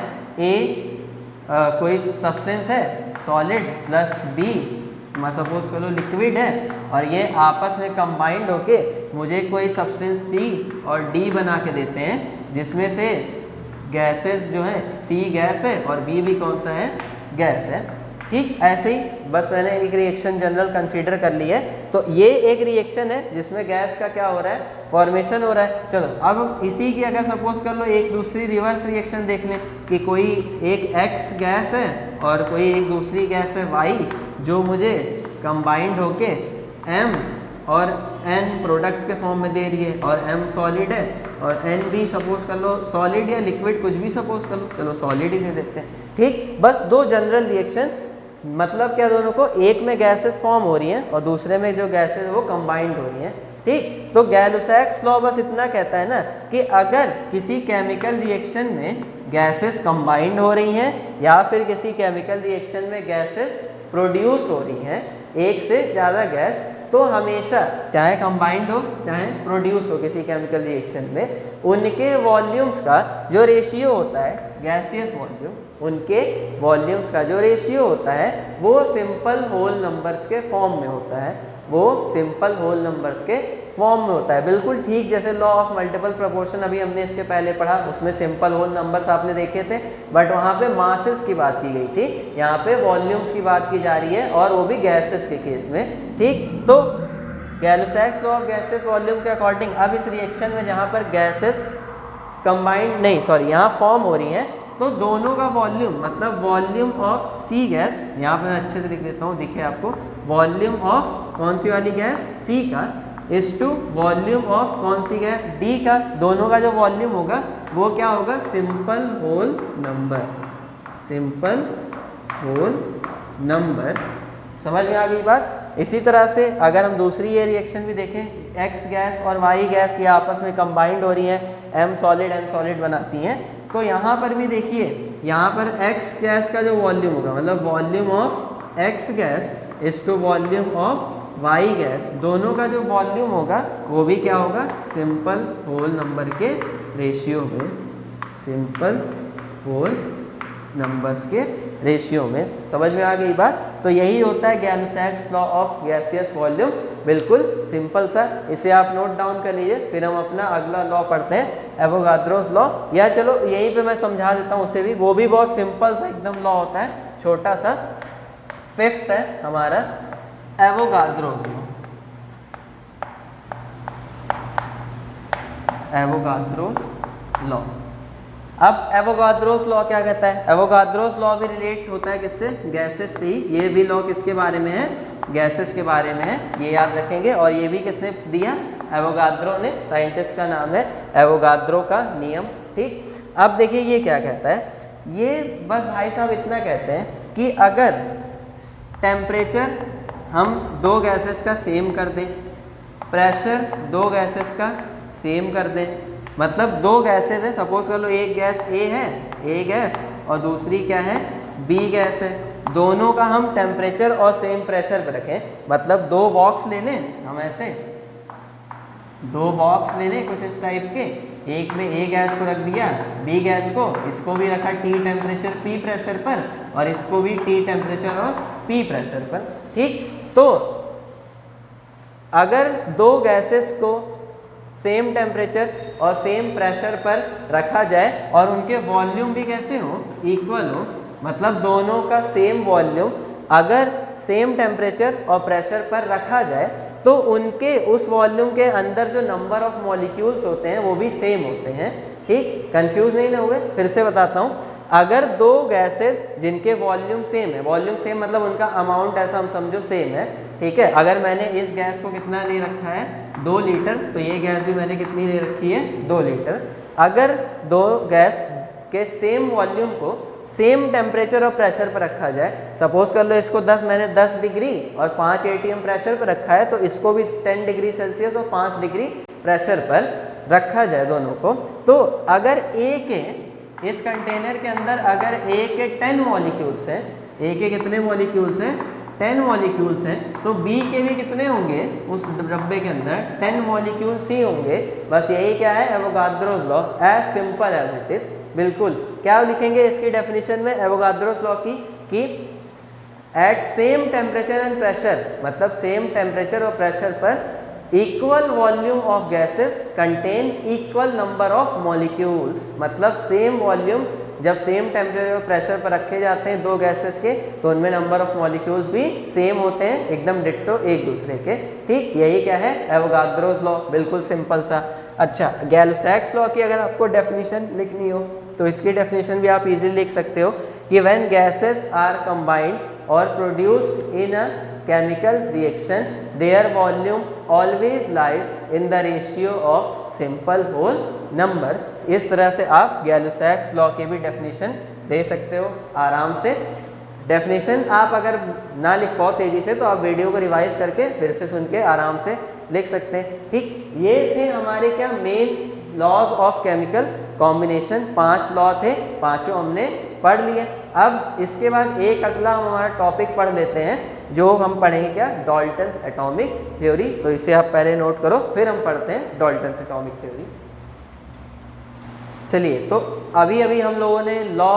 कोई सब्सटेंस है सॉलिड प्लस बी, मैं सपोज कर लो लिक्विड है, और ये आपस में कंबाइंड होके मुझे कोई सब्सटेंस सी और डी बना के देते हैं, जिसमें से गैसेस जो है सी गैस है और बी भी कौन सा है? गैस है। ठीक, ऐसे ही बस मैंने एक रिएक्शन जनरल कंसीडर कर ली है। तो ये एक रिएक्शन है जिसमें गैस का क्या हो रहा है? फॉर्मेशन हो रहा है। चलो, अब इसी की अगर सपोज कर लो एक दूसरी रिवर्स रिएक्शन देख लें कि कोई एक एक्स गैस है और कोई एक दूसरी गैस है वाई, जो मुझे कंबाइंड होके एम और एन प्रोडक्ट्स के फॉर्म में दे रही है, और एम सॉलिड है और एन भी सपोज कर लो सॉलिड या लिक्विड, कुछ भी सपोज कर लो, चलो सॉलिड ही दे देते हैं। ठीक, बस दो जनरल रिएक्शन, मतलब क्या, दोनों को एक में गैसेस फॉर्म हो रही हैं और दूसरे में जो गैसेस वो कंबाइंड हो रही हैं। ठीक, तो गैलुसैक्स लॉ बस इतना कहता है ना कि अगर किसी केमिकल रिएक्शन में गैसेस कंबाइंड हो रही हैं या फिर किसी केमिकल रिएक्शन में गैसेस प्रोड्यूस हो रही हैं, एक से ज़्यादा गैस, तो हमेशा चाहे कंबाइंड हो चाहे प्रोड्यूस हो किसी केमिकल रिएक्शन में, उनके वॉल्यूम्स का जो रेशियो होता है, गैसियस वॉल्यूम्स, उनके वॉल्यूम्स का जो रेशियो होता है वो सिंपल होल नंबर्स के फॉर्म में होता है। वो सिंपल होल नंबर्स के फॉर्म में होता है, बिल्कुल ठीक जैसे लॉ ऑफ मल्टीपल प्रोपोर्शन अभी हमने इसके पहले पढ़ा, उसमें सिंपल होल नंबर्स आपने देखे थे, बट वहाँ पे मासेस की बात की गई थी, यहाँ पे वॉल्यूम्स की बात की जा रही है, और वो भी गैसेस के केस में। ठीक, तो गैलुसैक्स लॉ ऑफ गैसेस वॉल्यूम के अकॉर्डिंग अब इस रिएक्शन में जहाँ पर गैसेस कंबाइंड नहीं, सॉरी, यहाँ फॉर्म हो रही हैं, तो दोनों का वॉल्यूम, मतलब वॉल्यूम ऑफ सी गैस, यहाँ पे मैं अच्छे से लिख देता हूँ, दिखे आपको, वॉल्यूम ऑफ कौन सी वाली गैस? सी का, इज टू वॉल्यूम ऑफ कौन सी गैस? डी का, दोनों का जो वॉल्यूम होगा वो क्या होगा? Simple whole number. Simple whole number, समझ में आ गई बात? इसी तरह से अगर हम दूसरी ये रिएक्शन भी देखें, एक्स गैस और वाई गैस ये आपस में कंबाइंड हो रही हैं, एम सॉलिड एन सॉलिड बनाती हैं, तो यहाँ पर भी देखिए, यहाँ पर एक्स गैस का जो वॉल्यूम होगा, मतलब volume of X gas is to volume of Y gas, दोनों का जो वॉल्यूम होगा वो भी क्या होगा? सिंपल होल नंबर के रेशियो में, सिंपल होल नंबर्स के रेशियो में। समझ में आ गई बात? तो यही होता है गैलुसैक्स लॉ ऑफ गैसियस वॉल्यूम, बिल्कुल सिंपल सा, इसे आप नोट डाउन कर लीजिए। फिर हम अपना अगला लॉ पढ़ते हैं, एवोगाड्रोस लॉ, या चलो यहीं पे मैं समझा देता हूँ उसे भी, वो भी बहुत सिंपल सा एकदम लॉ होता है, छोटा सा। फिफ्थ है हमारा एवोगाड्रोस लॉ, एवोगाड्रोस लॉ। अब एवोगाद्रोस लॉ क्या कहता है? एवोगाद्रोस लॉ भी रिलेट होता है किससे? गैसेस से ही। ये भी लॉ किसके बारे में है? गैसेस के बारे में है, ये याद रखेंगे। और ये भी किसने दिया? एवोगाद्रो ने, साइंटिस्ट का नाम है एवोगाद्रो का नियम। ठीक, अब देखिए ये क्या कहता है, ये बस भाई साहब इतना कहते हैं कि अगर टेम्परेचर हम दो गैसेस का सेम कर दें, प्रेशर दो गैसेस का सेम कर दें, मतलब दो गैसेस है, सपोज कर लो एक गैस ए है, ए गैस, और दूसरी क्या है? बी गैस है, दोनों का हम टेम्परेचर और सेम प्रेशर पर रखें, मतलब दो बॉक्स ले लें हम, ऐसे दो बॉक्स ले लें कुछ इस टाइप के, एक में ए गैस को रख दिया, बी गैस को, इसको भी रखा टी टेम्परेचर पी प्रेशर पर, और इसको भी टी टेम्परेचर और पी प्रेशर पर। ठीक, तो अगर दो गैसेस को सेम टेम्परेचर और सेम प्रेशर पर रखा जाए और उनके वॉल्यूम भी कैसे हो? इक्वल हो, मतलब दोनों का सेम वॉल्यूम अगर सेम टेम्परेचर और प्रेशर पर रखा जाए तो उनके उस वॉल्यूम के अंदर जो नंबर ऑफ मॉलिक्यूल्स होते हैं वो भी सेम होते हैं। ठीक, कंफ्यूज नहीं ना हुए? फिर से बताता हूँ, अगर दो गैसेस जिनके वॉल्यूम सेम है, वॉल्यूम सेम मतलब उनका अमाउंट ऐसा हम समझो सेम है, ठीक है, अगर मैंने इस गैस को कितना ले रखा है? 2 लीटर, तो ये गैस भी मैंने कितनी ले रखी है? 2 लीटर। अगर दो गैस के सेम वॉल्यूम को सेम टेम्परेचर और प्रेशर पर रखा जाए, सपोज कर लो इसको मैंने 10 डिग्री और 5 atm प्रेशर पर रखा है, तो इसको भी 10 डिग्री सेल्सियस और 5 डिग्री प्रेशर पर रखा जाए दोनों को, तो अगर ए के इस कंटेनर के अंदर अगर ए के 10 मॉलिक्यूल्स हैं, ए के कितने मॉलिक्यूल्स हैं? 10 मॉलिक्यूल्स हैं, तो बी के भी कितने होंगे उस डब्बे के अंदर? 10 मॉलिक्यूल्स ही होंगे। बस यही क्या है? Avogadro's law, as simple as it is. बिल्कुल, क्या लिखेंगे इसकी डेफिनेशन में एवोगाद्रोस लॉ की? कि at same temperature and pressure, मतलब सेम टेम्परेचर और प्रेशर पर equal volume of gases contain equal number of molecules, मतलब सेम वॉल्यूम जब सेम टेम्परेचर और प्रेशर पर रखे जाते हैं दो गैसेस के, तो उनमें नंबर ऑफ मॉलिक्यूल्स भी सेम होते हैं, एकदम डिट्टो एक दूसरे के। ठीक, यही क्या है? एवोगाद्रोस लॉ, बिल्कुल सिंपल सा। अच्छा, गैल-सैक्स लॉ की अगर आपको डेफिनेशन लिखनी हो तो इसकी डेफिनेशन भी आप इजीली लिख सकते हो कि व्हेन गैसेस आर कंबाइंड और produced in a chemical reaction their volume always lies in the ratio of simple whole numbers। इस तरह से आप गैल-सैक्स लॉ की भी डेफिनेशन दे सकते हो आराम से। डेफिनेशन आप अगर ना लिख पाओ तेजी से तो आप वीडियो को रिवाइज करके फिर से सुन के आराम से लिख सकते हैं। ठीक, ये थे हमारे क्या main laws of chemical combination. 5 law थे, पांचों हमने पढ़ लिए। अब इसके बाद एक अगला हमारा टॉपिक पढ़ लेते हैं, जो हम पढ़ेंगे क्या? Dalton's atomic theory. तो इसे आप पहले नोट करो, फिर हम पढ़ते हैं डाल्टन्स एटॉमिक थ्योरी। चलिए, तो अभी हम लोगों ने लॉ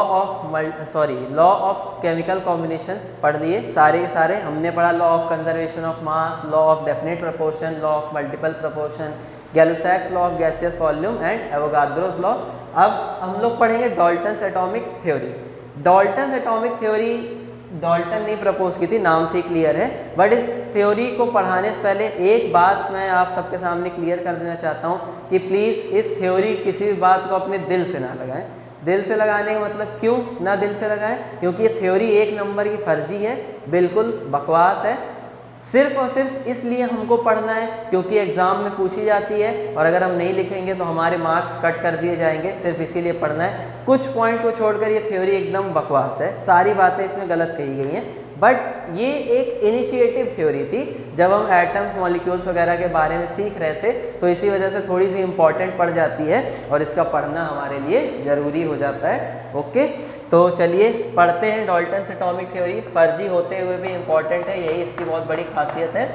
ऑफ केमिकल कॉम्बिनेशंस पढ़ लिए, सारे के सारे हमने पढ़ा। Law of conservation of mass, law of definite proportion, law of multiple proportion, Gay Lussac's law of gaseous volume and Avogadro's law. अब हम लोग पढ़ेंगे Dalton's atomic theory. Dalton's atomic theory Dalton ने प्रपोज की थी, नाम से ही क्लियर है। बट इस थ्योरी को पढ़ाने से पहले एक बात मैं आप सबके सामने क्लियर कर देना चाहता हूँ कि प्लीज़ इस थ्योरी किसी भी बात को अपने दिल से ना लगाएं। दिल से लगाने का मतलब क्यों ना दिल से लगाएं? क्योंकि ये थ्योरी एक नंबर की फर्जी है, बिल्कुल बकवास है। सिर्फ और सिर्फ इसलिए हमको पढ़ना है क्योंकि एग्ज़ाम में पूछी जाती है, और अगर हम नहीं लिखेंगे तो हमारे मार्क्स कट कर दिए जाएंगे। सिर्फ इसीलिए पढ़ना है। कुछ पॉइंट्स को छोड़कर ये थ्योरी एकदम बकवास है, सारी बातें इसमें गलत कही गई हैं। बट ये एक इनिशिएटिव थ्योरी थी जब हम एटम्स, मॉलिक्यूल्स वगैरह के बारे में सीख रहे थे, तो इसी वजह से थोड़ी सी इंपॉर्टेंट पड़ जाती है और इसका पढ़ना हमारे लिए ज़रूरी हो जाता है। ओके, तो चलिए पढ़ते हैं डाल्टन्स एटॉमिक थ्योरी। फर्जी होते हुए भी इंपॉर्टेंट है, यही इसकी बहुत बड़ी खासियत है।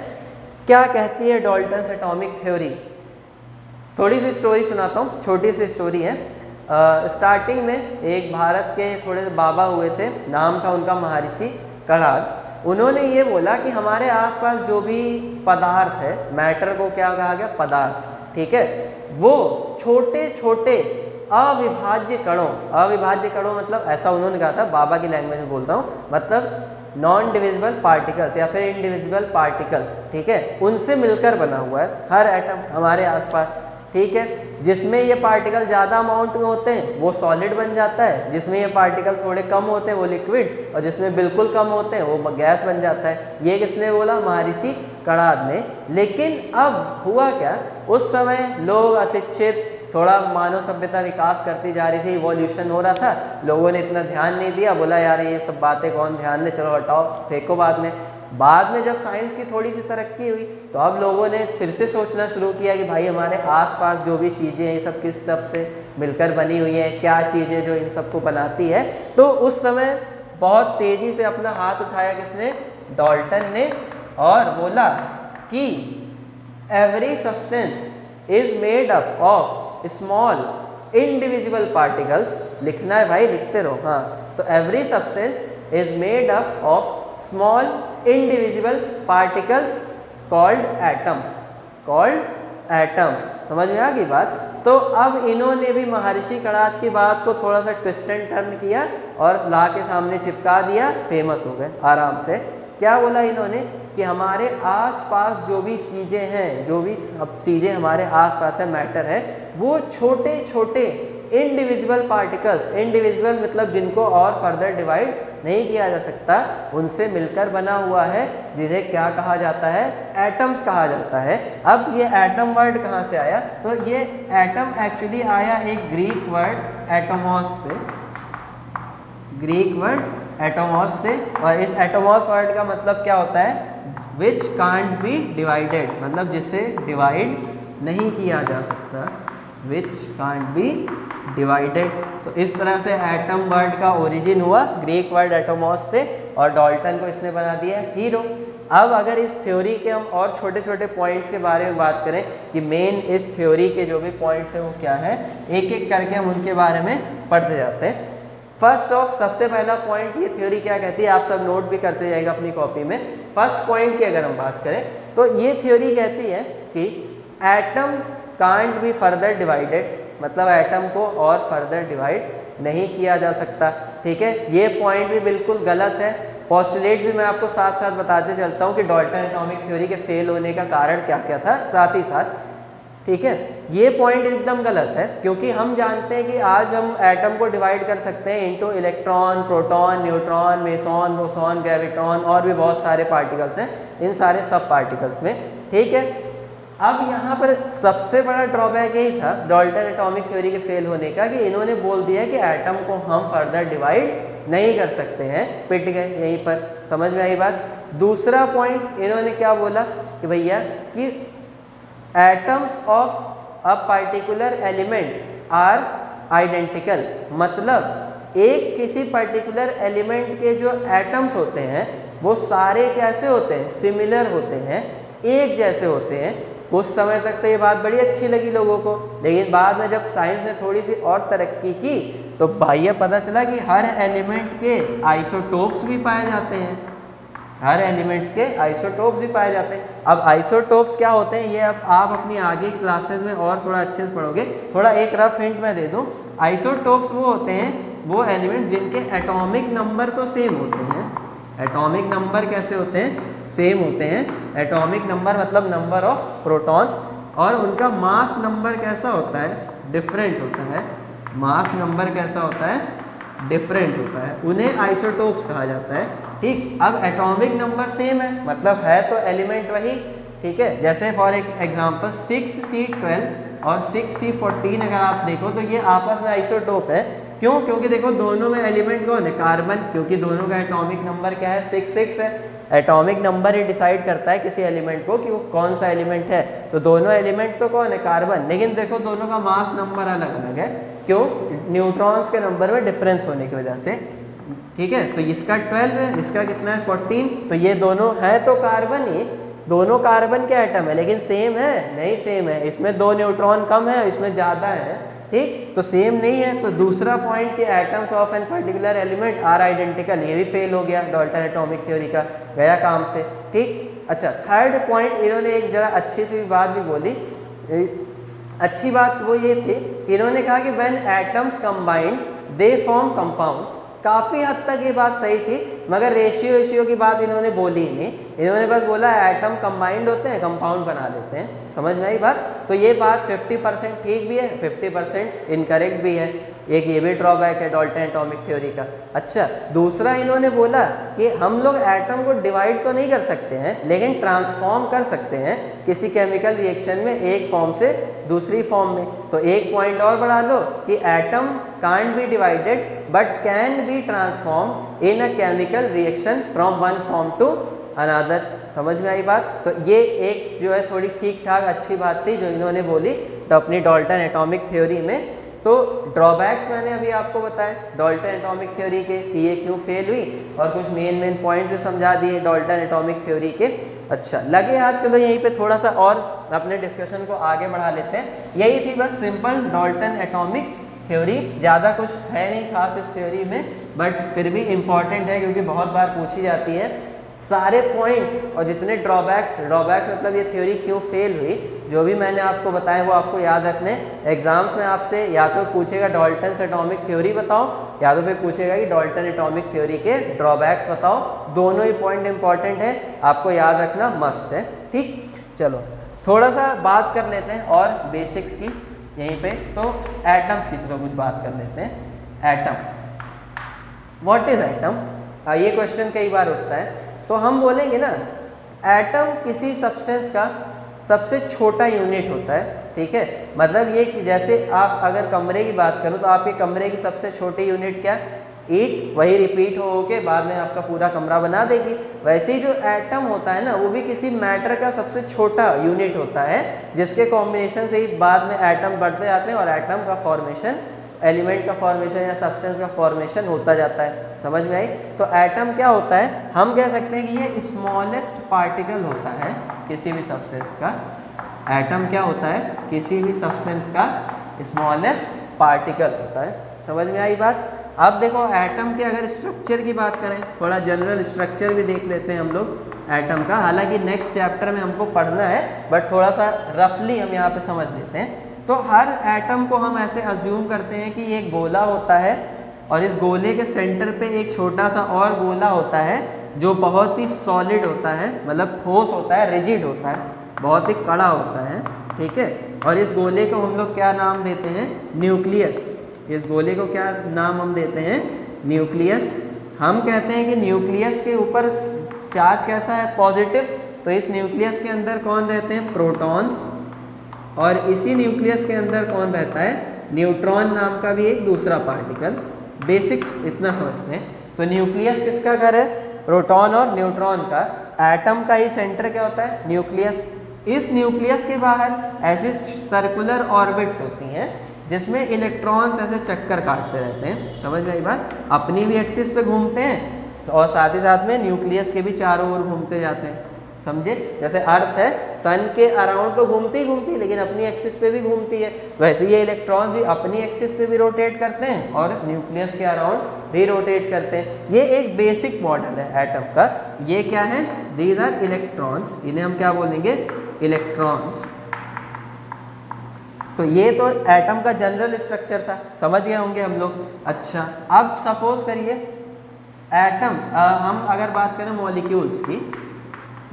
क्या कहती है डाल्टन्स एटॉमिक थ्योरी? थोड़ी सी स्टोरी सुनाता हूँ, छोटी सी स्टोरी है। स्टार्टिंग में एक भारत के थोड़े से बाबा हुए थे, नाम था उनका महर्षि कणाद। उन्होंने ये बोला कि हमारे आसपास जो भी पदार्थ है, मैटर को क्या कहा गया? पदार्थ, ठीक है, वो छोटे छोटे अविभाज्य कणों, अविभाज्य कणों मतलब ऐसा उन्होंने कहा था, बाबा की लैंग्वेज में बोलता हूँ, मतलब नॉन डिविजिबल पार्टिकल्स या फिर इनडिविजिबल पार्टिकल्स, ठीक है, उनसे मिलकर बना हुआ है हर एटम हमारे आसपास। ठीक है। जिसमें ये पार्टिकल ज़्यादा अमाउंट में होते हैं वो सॉलिड बन जाता है, जिसमें ये पार्टिकल थोड़े कम होते हैं वो लिक्विड, और जिसमें बिल्कुल कम होते हैं वो गैस बन जाता है। ये किसने बोला? महर्षि कणाद ने। लेकिन अब हुआ क्या, उस समय लोग अशिक्षित, थोड़ा मानव सभ्यता विकास करती जा रही थी, इवोल्यूशन हो रहा था, लोगों ने इतना ध्यान नहीं दिया, बोला यार ये सब बातें कौन ध्यान दे, चलो हटाओ फेंको। बाद में जब साइंस की थोड़ी सी तरक्की हुई तो अब लोगों ने फिर से सोचना शुरू किया कि भाई हमारे आसपास जो भी चीज़ें हैं ये सब किस सब से मिलकर बनी हुई हैं, क्या चीज़ें जो इन सबको बनाती है। तो उस समय बहुत तेज़ी से अपना हाथ उठाया किसने? डाल्टन ने, और बोला कि every substance is made up of small individual particles. लिखना है भाई, लिखते रहो। हाँ, तो every substance is made up of small individual particles called atoms. Called atoms. समझ में आ गई बात? तो अब इन्होंने भी महर्षि कणाद की बात को थोड़ा सा ट्विस्ट एंड टर्न किया और ला के सामने चिपका दिया, फेमस हो गए आराम से। क्या बोला इन्होंने कि हमारे आसपास जो भी चीज़ें हैं, जो भी चीज़ें हमारे आसपास है, मैटर है, वो छोटे छोटे इंडिविजुअल पार्टिकल्स, इंडिविजुअल मतलब जिनको और फर्दर डिवाइड नहीं किया जा सकता, उनसे मिलकर बना हुआ है, जिन्हें क्या कहा जाता है? एटम्स कहा जाता है। अब ये एटम वर्ड कहाँ से आया? तो ये एटम एक्चुअली आया एक ग्रीक वर्ड एटोमॉस से, ग्रीक वर्ड एटोमॉस से। और इस एटोमॉस वर्ड का मतलब क्या होता है? विच कांट बी डिवाइडेड, मतलब जिसे डिवाइड नहीं किया जा सकता, विच कांट बी डिवाइडेड। तो इस तरह से एटम वर्ड का ओरिजिन हुआ ग्रीक वर्ड एटोमॉस से, और डाल्टन को इसने बना दिया हीरो। अब अगर इस थ्योरी के हम और छोटे छोटे पॉइंट्स के बारे में बात करें कि मेन इस थ्योरी के जो भी पॉइंट्स हैं वो क्या है, एक एक करके हम उनके बारे में पढ़ते जाते हैं। फर्स्ट ऑफ, सबसे पहला पॉइंट, ये थ्योरी क्या कहती है, आप सब नोट भी करते जाएगा अपनी कॉपी में। फर्स्ट पॉइंट की अगर हम बात करें तो ये थ्योरी कहती है कि atom can't be further divided, मतलब एटम को और फर्दर डिवाइड नहीं किया जा सकता। ठीक है, ये पॉइंट भी बिल्कुल गलत है। पोस्टुलेट भी मैं आपको साथ साथ बताते चलता हूँ कि डाल्टन एटॉमिक थ्योरी के फेल होने का कारण क्या क्या था साथ ही साथ। ठीक है, ये पॉइंट एकदम गलत है, क्योंकि हम जानते हैं कि आज हम एटम को डिवाइड कर सकते हैं into electron, proton, neutron, meson, boson, graviton, और भी बहुत सारे पार्टिकल्स हैं इन सारे सब पार्टिकल्स में। ठीक है, अब यहाँ पर सबसे बड़ा ड्रॉबैक यही था डाल्टन एटॉमिक थ्योरी के फेल होने का कि इन्होंने बोल दिया कि एटम को हम फर्दर डिवाइड नहीं कर सकते हैं, पिट गए यहीं पर। समझ में आई बात? दूसरा पॉइंट इन्होंने क्या बोला कि भैया कि atoms of a particular element are identical, मतलब एक किसी पर्टिकुलर एलिमेंट के जो एटम्स होते हैं वो सारे कैसे होते हैं? सिमिलर होते हैं, एक जैसे होते हैं। कुछ समय तक तो ये बात बड़ी अच्छी लगी लोगों को, लेकिन बाद में जब साइंस ने थोड़ी सी और तरक्की की तो भाई ये पता चला कि हर एलिमेंट के आइसोटोप्स भी पाए जाते हैं, हर एलिमेंट्स के आइसोटोप्स भी पाए जाते हैं। अब आइसोटोप्स क्या होते हैं ये अब आप अपनी आगे क्लासेस में और थोड़ा अच्छे से पढ़ोगे। थोड़ा एक रफ हिंट मैं दे दूं, आइसोटोप्स वो होते हैं वो एलिमेंट जिनके एटॉमिक नंबर तो सेम होते हैं। एटॉमिक नंबर कैसे होते हैं? सेम होते हैं। एटॉमिक नंबर मतलब नंबर ऑफ प्रोटॉन्स, और उनका मास नंबर कैसा होता है? डिफरेंट होता है। मास नंबर कैसा होता है? डिफरेंट होता है। उन्हें आइसोटोप्स कहा जाता है। ठीक, अब एटॉमिक नंबर सेम है, मतलब है तो एलिमेंट वही। ठीक है, जैसे फॉर एग्जांपल 6C12 और 6C14 अगर आप देखो तो ये आपस में आइसोटोप है। क्यों? क्योंकि देखो दोनों में एलिमेंट कौन है? कार्बन, क्योंकि दोनों का एटॉमिक नंबर क्या है? 6 है। एटॉमिक नंबर ही डिसाइड करता है किसी एलिमेंट को कि वो कौन सा एलिमेंट है। तो दोनों एलिमेंट तो कौन है? कार्बन। लेकिन देखो दोनों का मास नंबर अलग अलग है। क्यों? न्यूट्रॉन्स के नंबर में डिफरेंस होने की वजह से। ठीक है, तो इसका 12 है, इसका कितना है? 14। तो ये दोनों है तो कार्बन ही, दोनों कार्बन के एटम है, लेकिन सेम है? नहीं सेम है। इसमें 2 न्यूट्रॉन कम है, इसमें ज़्यादा है। ठीक, तो सेम नहीं है। तो दूसरा पॉइंट कि atoms of an particular element are identical, ये भी फेल हो गया डाल्टन एटॉमिक थ्योरी का, गया काम से। ठीक, अच्छा थर्ड पॉइंट इन्होंने एक जरा अच्छी सी बात भी बोली। अच्छी बात वो ये थी कि इन्होंने कहा कि when atoms combined they form compounds. काफ़ी हद तक ये बात सही थी, मगर रेशियो की बात इन्होंने बोली ही नहीं। इन्होंने बस बोला एटम कंबाइंड होते हैं, कंपाउंड बना देते हैं। समझ में आई बात? तो ये बात 50% ठीक भी है, 50% इनकरेक्ट भी है। एक ये भी ड्रॉबैक है डाल्टन एटॉमिक थ्योरी का। अच्छा, दूसरा इन्होंने बोला कि हम लोग एटम को डिवाइड तो नहीं कर सकते हैं, लेकिन ट्रांसफॉर्म कर सकते हैं किसी केमिकल रिएक्शन में एक फॉर्म से दूसरी फॉर्म में। तो एक पॉइंट और बढ़ा लो कि atom can't be divided but can be transform in a chemical reaction from one form to another. समझ में आई बात? तो ये एक जो है थोड़ी ठीक ठाक अच्छी बात थी जो इन्होंने बोली तो अपनी डाल्टन एटॉमिक थ्योरी में। तो ड्रॉबैक्स मैंने अभी आपको बताया डाल्टन एटॉमिक थ्योरी के कि ये क्यों फेल हुई, और कुछ मेन पॉइंट्स भी समझा दिए डाल्टन एटॉमिक थ्योरी के। अच्छा, लगे हाथ चलो यहीं पे थोड़ा सा और अपने डिस्कशन को आगे बढ़ा लेते हैं। यही थी बस सिंपल डाल्टन एटॉमिक थ्योरी, ज़्यादा कुछ है नहीं खास इस थ्योरी में, बट फिर भी इम्पॉर्टेंट है क्योंकि बहुत बार पूछी जाती है। सारे पॉइंट्स और जितने ड्रॉबैक्स मतलब ये थ्योरी क्यों फेल हुई, जो भी मैंने आपको बताया वो आपको याद रखने। एग्जाम्स में आपसे या तो पूछेगा डाल्टन एटॉमिक थ्योरी बताओ, या तो फिर पूछेगा कि डाल्टन एटॉमिक थ्योरी के ड्रॉबैक्स बताओ। दोनों ही पॉइंट इंपॉर्टेंट है, आपको याद रखना मस्ट है। ठीक, चलो थोड़ा सा बात कर लेते हैं और बेसिक्स की यहीं पे। तो एटम्स की चलो कुछ बात कर लेते हैं। Atom, what is atom? ये क्वेश्चन कई बार उठता है। तो हम बोलेंगे ना, एटम किसी सब्सटेंस का सबसे छोटा यूनिट होता है। ठीक है, मतलब ये कि जैसे आप अगर कमरे की बात करो तो आपके कमरे की सबसे छोटी यूनिट क्या? ईंट, वही रिपीट हो के बाद में आपका पूरा कमरा बना देगी। वैसे ही जो एटम होता है ना, वो भी किसी मैटर का सबसे छोटा यूनिट होता है, जिसके कॉम्बिनेशन से ही बाद में एटम बढ़ते जाते हैं और एटम का फॉर्मेशन, एलिमेंट का फॉर्मेशन या सब्सटेंस का फॉर्मेशन होता जाता है। समझ में आई? तो एटम क्या होता है? हम कह सकते हैं कि ये स्मॉलेस्ट पार्टिकल होता है किसी भी सब्सटेंस का। एटम क्या होता है? किसी भी सब्सटेंस का स्मॉलेस्ट पार्टिकल होता है। समझ में आई बात? अब देखो एटम के अगर स्ट्रक्चर की बात करें, थोड़ा जनरल स्ट्रक्चर भी देख लेते हैं हम लोग एटम का। हालांकि नेक्स्ट चैप्टर में हमको पढ़ना है, बट थोड़ा सा रफली हम यहाँ पे समझ लेते हैं। तो हर एटम को हम ऐसे अज्यूम करते हैं कि एक गोला होता है और इस गोले के सेंटर पे एक छोटा सा और गोला होता है जो बहुत ही सॉलिड होता है, मतलब ठोस होता है, रिजिड होता है, बहुत ही कड़ा होता है। ठीक है, और इस गोले को हम लोग क्या नाम देते हैं? न्यूक्लियस। इस गोले को क्या नाम हम देते हैं? न्यूक्लियस। हम कहते हैं कि न्यूक्लियस के ऊपर चार्ज कैसा है? पॉजिटिव। तो इस न्यूक्लियस के अंदर कौन रहते हैं? प्रोटॉन्स। और इसी न्यूक्लियस के अंदर कौन रहता है? न्यूट्रॉन नाम का भी एक दूसरा पार्टिकल। बेसिक इतना समझते हैं। तो न्यूक्लियस किसका घर है? प्रोटॉन और न्यूट्रॉन का। एटम का ही सेंटर क्या होता है? न्यूक्लियस। इस न्यूक्लियस के बाहर ऐसी सर्कुलर ऑर्बिट्स होती हैं जिसमें इलेक्ट्रॉन्स ऐसे चक्कर काटते रहते हैं। समझ में आई बात? अपनी भी एक्सिस पे घूमते हैं और साथ ही साथ में न्यूक्लियस के भी चारों ओर घूमते जाते हैं। समझे? जैसे अर्थ है, सन के अराउंड तो घूमती ही घूमती है, लेकिन अपनी एक्सिस पे भी घूमती है। वैसे ये इलेक्ट्रॉन्स भी अपनी एक्सिस पे भी रोटेट करते हैं और न्यूक्लियस के अराउंड भी रोटेट करते हैं। ये एक बेसिक मॉडल है एटम का। ये क्या है? These are electrons. इन्हें हम क्या बोलेंगे? इलेक्ट्रॉन्स। तो ये तो एटम का जनरल स्ट्रक्चर था, समझ गए होंगे हम लोग। अच्छा, अब सपोज करिए एटम, हम अगर बात करें मॉलिक्यूल्स की,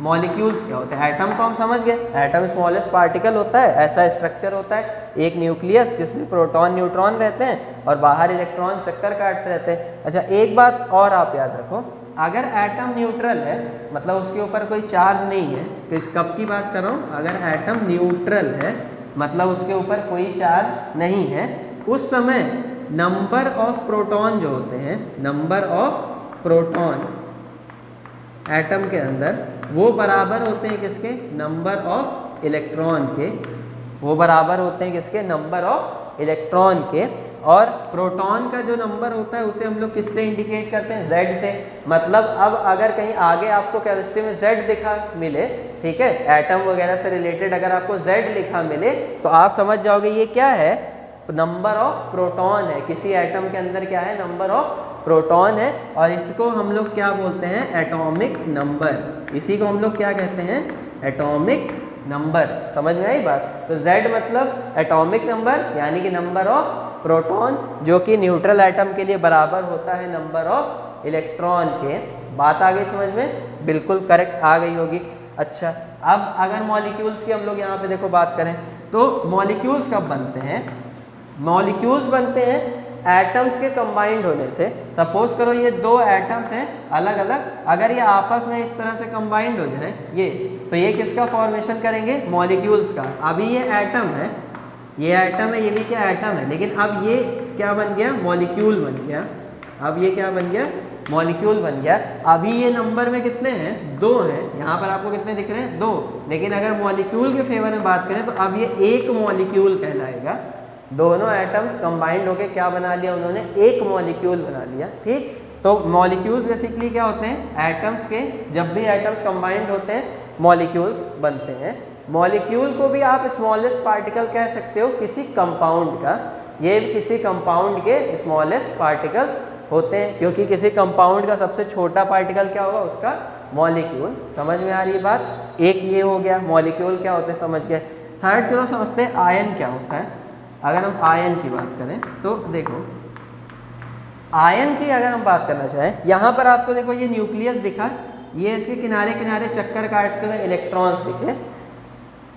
मॉलिक्यूल्स क्या होते हैं? एटम को हम समझ गए, एटम स्मॉलेस्ट पार्टिकल होता है, ऐसा स्ट्रक्चर होता है, एक न्यूक्लियस जिसमें प्रोटॉन न्यूट्रॉन रहते हैं और बाहर इलेक्ट्रॉन चक्कर काटते रहते हैं। अच्छा, एक बात और आप याद रखो, अगर एटम न्यूट्रल है, मतलब उसके ऊपर कोई चार्ज नहीं है, तो इस कब की बात कर रहा हूँ? अगर एटम न्यूट्रल है मतलब उसके ऊपर कोई चार्ज नहीं है, उस समय नंबर ऑफ प्रोटॉन जो होते हैं, नंबर ऑफ प्रोटॉन एटम के अंदर, वो बराबर होते हैं किसके? नंबर ऑफ इलेक्ट्रॉन के। वो बराबर होते हैं किसके? नंबर ऑफ इलेक्ट्रॉन के। और प्रोटॉन का जो नंबर होता है उसे हम लोग किससे इंडिकेट करते हैं? Z से। मतलब अब अगर कहीं आगे आपको केमिस्ट्री में Z दिखा मिले, ठीक है, एटम वगैरह से रिलेटेड अगर आपको Z लिखा मिले तो आप समझ जाओगे ये क्या है? नंबर ऑफ प्रोटॉन है। किसी एटम के अंदर क्या है? नंबर ऑफ प्रोटॉन है। और इसको हम लोग क्या बोलते हैं? Atomic number. इसी को हम लोग क्या कहते हैं? Atomic number. समझ में आई बात? तो Z मतलब एटॉमिक नंबर, यानी कि नंबर ऑफ प्रोटॉन, जो कि न्यूट्रल एटम के लिए बराबर होता है नंबर ऑफ इलेक्ट्रॉन के। बात आ गई समझ में? बिल्कुल करेक्ट आ गई होगी। अच्छा, अब अगर मॉलिक्यूल्स की हम लोग यहाँ पे देखो बात करें तो मॉलिक्यूल्स कब बनते हैं? मॉलिक्यूल्स बनते हैं एटम्स के कंबाइंड होने से। सपोज करो ये दो एटम्स हैं अलग अलग, अगर ये आपस में इस तरह से कंबाइंड हो जाए ये, तो ये किसका फॉर्मेशन करेंगे? मॉलिक्यूल्स का। अभी ये एटम है, ये एटम है, ये भी क्या एटम है, लेकिन अब ये क्या बन गया? मॉलिक्यूल बन गया। अब ये क्या बन गया? मॉलिक्यूल बन गया। अभी ये नंबर में कितने हैं? 2 हैं। यहाँ पर आपको कितने दिख रहे हैं? 2। लेकिन अगर मॉलिक्यूल के फेवर में बात करें तो अब ये एक मॉलिक्यूल कहलाएगा। दोनों एटम्स कंबाइंड होके क्या बना लिया उन्होंने? एक मॉलिक्यूल बना लिया। ठीक, तो मॉलिक्यूल्स बेसिकली क्या होते हैं? एटम्स के, जब भी एटम्स कंबाइंड होते हैं मॉलिक्यूल्स बनते हैं। मॉलिक्यूल को भी आप स्मॉलेस्ट पार्टिकल कह सकते हो किसी कंपाउंड का। ये किसी कंपाउंड के स्मॉलेस्ट पार्टिकल्स होते हैं, क्योंकि किसी कंपाउंड का सबसे छोटा पार्टिकल क्या होगा? उसका मॉलिक्यूल। समझ में आ रही है बात? एक ये हो गया मॉलिक्यूल क्या होते हैं, समझ गए। थर्ड चलो समझते हैं आयन क्या होता है। अगर हम आयन की बात करें तो देखो, आयन की अगर हम बात करना चाहें, यहाँ पर आपको देखो ये न्यूक्लियस दिखा, ये इसके किनारे किनारे चक्कर काटते हुए इलेक्ट्रॉन्स दिखे।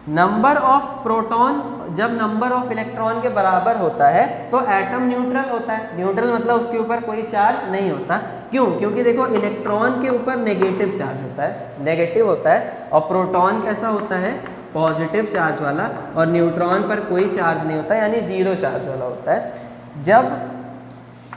नंबर ऑफ प्रोटॉन जब नंबर ऑफ इलेक्ट्रॉन के बराबर होता है तो एटम न्यूट्रल होता है। न्यूट्रल मतलब उसके ऊपर कोई चार्ज नहीं होता। क्यों? क्योंकि देखो इलेक्ट्रॉन के ऊपर नेगेटिव चार्ज होता है, नेगेटिव होता है, और प्रोटॉन कैसा होता है? पॉजिटिव चार्ज वाला, और न्यूट्रॉन पर कोई चार्ज नहीं होता, यानी जीरो चार्ज वाला होता है। जब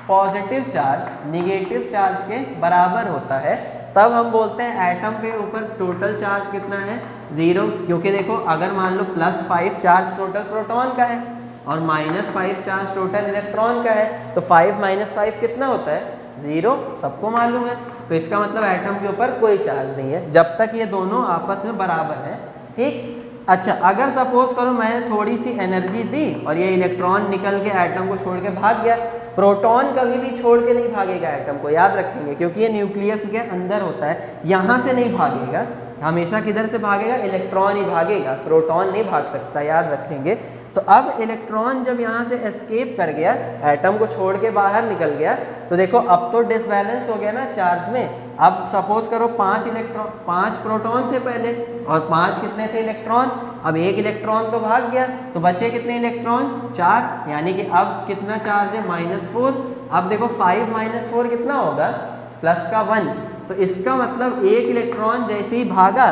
पॉजिटिव चार्ज निगेटिव चार्ज के बराबर होता है तब हम बोलते हैं एटम के ऊपर टोटल चार्ज कितना है? 0। क्योंकि देखो अगर मान लो +5 चार्ज टोटल प्रोटॉन का है और -5 चार्ज टोटल इलेक्ट्रॉन का है, तो 5 - 5 कितना होता है? 0। सबको मालूम है। तो इसका मतलब एटम के ऊपर कोई चार्ज नहीं है जब तक ये दोनों आपस में बराबर है। ठीक, अच्छा, अगर सपोज करो मैंने थोड़ी सी एनर्जी दी और ये इलेक्ट्रॉन निकल के एटम को छोड़ के भाग गया, प्रोटॉन कभी भी छोड़ के नहीं भागेगा एटम को, याद रखेंगे, क्योंकि ये न्यूक्लियस के अंदर होता है, यहाँ से नहीं भागेगा। हमेशा किधर से भागेगा? इलेक्ट्रॉन ही भागेगा, प्रोटॉन नहीं भाग सकता, याद रखेंगे। तो अब इलेक्ट्रॉन जब यहाँ से एस्केप कर गया, एटम को छोड़ के बाहर निकल गया, तो देखो अब तो डिसबैलेंस हो गया ना चार्ज में। अब सपोज करो 5 प्रोटॉन थे पहले और 5 कितने थे इलेक्ट्रॉन, अब एक इलेक्ट्रॉन तो भाग गया, तो बचे कितने इलेक्ट्रॉन? 4, यानी कि अब कितना चार्ज है? -4। अब देखो 5 - 4 कितना होगा? +1। तो इसका मतलब एक इलेक्ट्रॉन जैसे ही भागा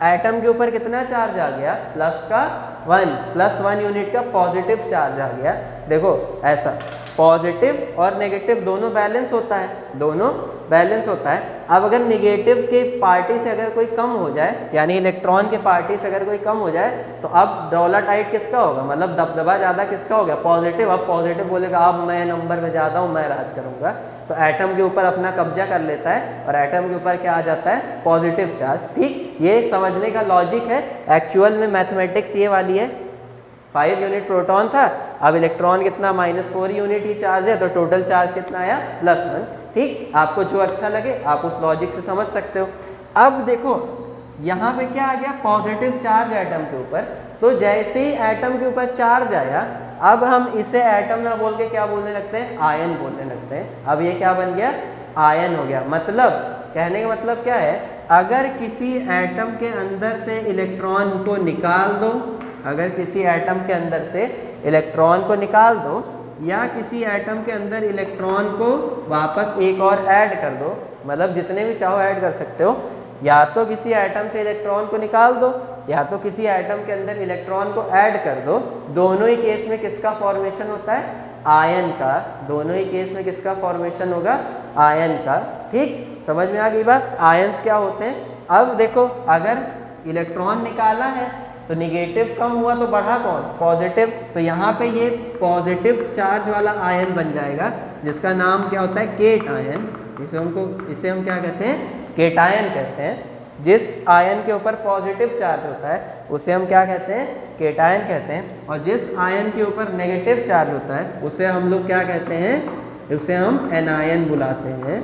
एटम के ऊपर कितना चार्ज आ गया? +1 यूनिट का पॉजिटिव चार्ज आ गया। देखो ऐसा पॉजिटिव और नेगेटिव दोनों बैलेंस होता है, दोनों बैलेंस होता है। अब अगर नेगेटिव के पार्टी से अगर कोई कम हो जाए, यानी इलेक्ट्रॉन के पार्टी से अगर कोई कम हो जाए, तो अब डॉलर टाइट किसका होगा? मतलब दबदबा ज़्यादा किसका हो गया? पॉजिटिव। अब पॉजिटिव बोलेगा अब मैं नंबर में ज़्यादा हूँ, मैं राज करूँगा, तो एटम के ऊपर अपना कब्जा कर लेता है और एटम के ऊपर क्या आ जाता है? Positive charge. ठीक, ये समझने का लॉजिक है। एक्चुअल में मैथमेटिक्स ये वाली है। 5 यूनिट प्रोटॉन था, अब इलेक्ट्रॉन कितना? -4 यूनिट ही चार्ज है, तो टोटल चार्ज कितना आया? +1। ठीक, आपको जो अच्छा लगे आप उस लॉजिक से समझ सकते हो। अब देखो यहाँ पे क्या आ गया? पॉजिटिव चार्ज एटम के ऊपर। तो जैसे ही एटम के ऊपर चार्ज आया, अब हम इसे एटम ना बोल के क्या बोलने लगते हैं? आयन बोलने लगते हैं। अब ये क्या बन गया? आयन हो गया। मतलब कहने का मतलब क्या है? अगर किसी एटम के अंदर से इलेक्ट्रॉन को निकाल दो, अगर किसी एटम के अंदर से इलेक्ट्रॉन को निकाल दो, या किसी एटम के अंदर इलेक्ट्रॉन को वापस एक और ऐड कर दो, मतलब जितने भी चाहो ऐड कर सकते हो, या तो किसी एटम से इलेक्ट्रॉन को निकाल दो या तो किसी एटम के अंदर इलेक्ट्रॉन को ऐड कर दो, दोनों ही केस में किसका फॉर्मेशन होता है? आयन का। दोनों ही केस में किसका फॉर्मेशन होगा? आयन का। ठीक, समझ में आ गई बात? आयंस क्या होते हैं? अब देखो अगर इलेक्ट्रॉन निकाला है तो निगेटिव कम हुआ तो बढ़ा कौन? पॉजिटिव। तो यहाँ पे ये पॉजिटिव चार्ज वाला आयन बन जाएगा, जिसका नाम क्या होता है? Cation. इसे हम क्या कहते हैं? केटायन कहते हैं। जिस आयन के ऊपर पॉजिटिव चार्ज होता है उसे हम क्या कहते हैं? केटायन कहते हैं। और जिस आयन के ऊपर नेगेटिव चार्ज होता है उसे हम लोग क्या कहते हैं? उसे हम एनायन बुलाते हैं।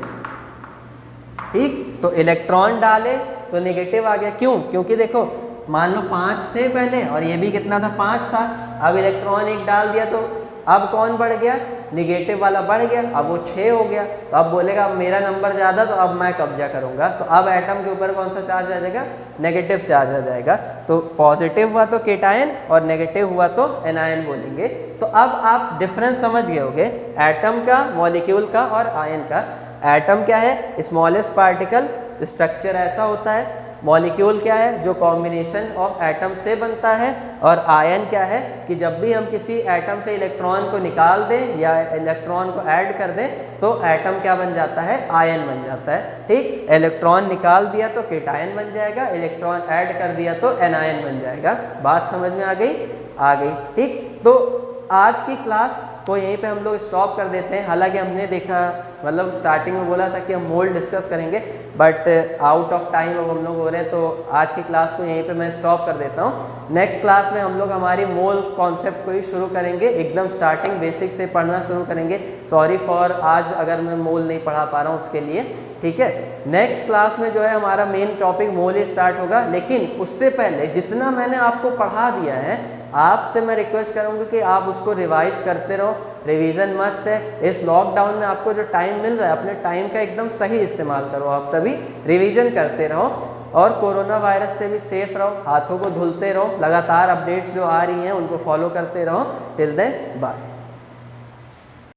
ठीक, तो इलेक्ट्रॉन डाले तो नेगेटिव आ गया। क्यों? क्योंकि देखो मान लो 5 थे पहले और ये भी कितना था? 5 था। अब इलेक्ट्रॉन एक डाल दिया तो अब कौन बढ़ गया, निगेटिव वाला बढ़ गया, अब वो 6 हो गया। तो अब बोलेगा अब मेरा नंबर ज़्यादा, तो अब मैं कब्जा करूँगा। तो अब एटम के ऊपर कौन सा चार्ज आ जाएगा, नेगेटिव चार्ज आ जाएगा। तो पॉजिटिव हुआ तो केटायन और नेगेटिव हुआ तो एनायन बोलेंगे। तो अब आप डिफरेंस समझ गए होंगे एटम का, मॉलिक्यूल का और आयन का। एटम क्या है, स्मॉलेस्ट पार्टिकल, स्ट्रक्चर ऐसा होता है। मॉलिक्यूल क्या है, जो कॉम्बिनेशन ऑफ एटम से बनता है। और आयन क्या है कि जब भी हम किसी एटम से इलेक्ट्रॉन को निकाल दें या इलेक्ट्रॉन को ऐड कर दें तो एटम क्या बन जाता है, आयन बन जाता है। ठीक, इलेक्ट्रॉन निकाल दिया तो केटायन बन जाएगा, इलेक्ट्रॉन ऐड कर दिया तो एनायन बन जाएगा। बात समझ में आ गई, आ गई। ठीक, तो आज की क्लास को यहीं पे हम लोग स्टॉप कर देते हैं। हालांकि हमने देखा, मतलब स्टार्टिंग में बोला था कि हम मोल डिस्कस करेंगे, बट आउट ऑफ टाइम अब हम लोग हो रहे हैं, तो आज की क्लास को यहीं पे मैं स्टॉप कर देता हूँ। नेक्स्ट क्लास में हम लोग हमारी मोल कॉन्सेप्ट को ही शुरू करेंगे, एकदम स्टार्टिंग बेसिक से पढ़ना शुरू करेंगे। सॉरी फॉर आज अगर मैं मोल नहीं पढ़ा पा रहा हूँ उसके लिए। ठीक है, नेक्स्ट क्लास में जो है हमारा मेन टॉपिक मोल ही स्टार्ट होगा। लेकिन उससे पहले जितना मैंने आपको पढ़ा दिया है, आपसे मैं रिक्वेस्ट करूंगा कि आप उसको रिवाइज करते रहो। रिवीजन मस्ट है। इस लॉकडाउन में आपको जो टाइम मिल रहा है, अपने टाइम का एकदम सही इस्तेमाल करो। आप सभी रिवीजन करते रहो और कोरोना वायरस से भी सेफ रहो, हाथों को धुलते रहो, लगातार अपडेट्स जो आ रही हैं उनको फॉलो करते रहो। Till then bye.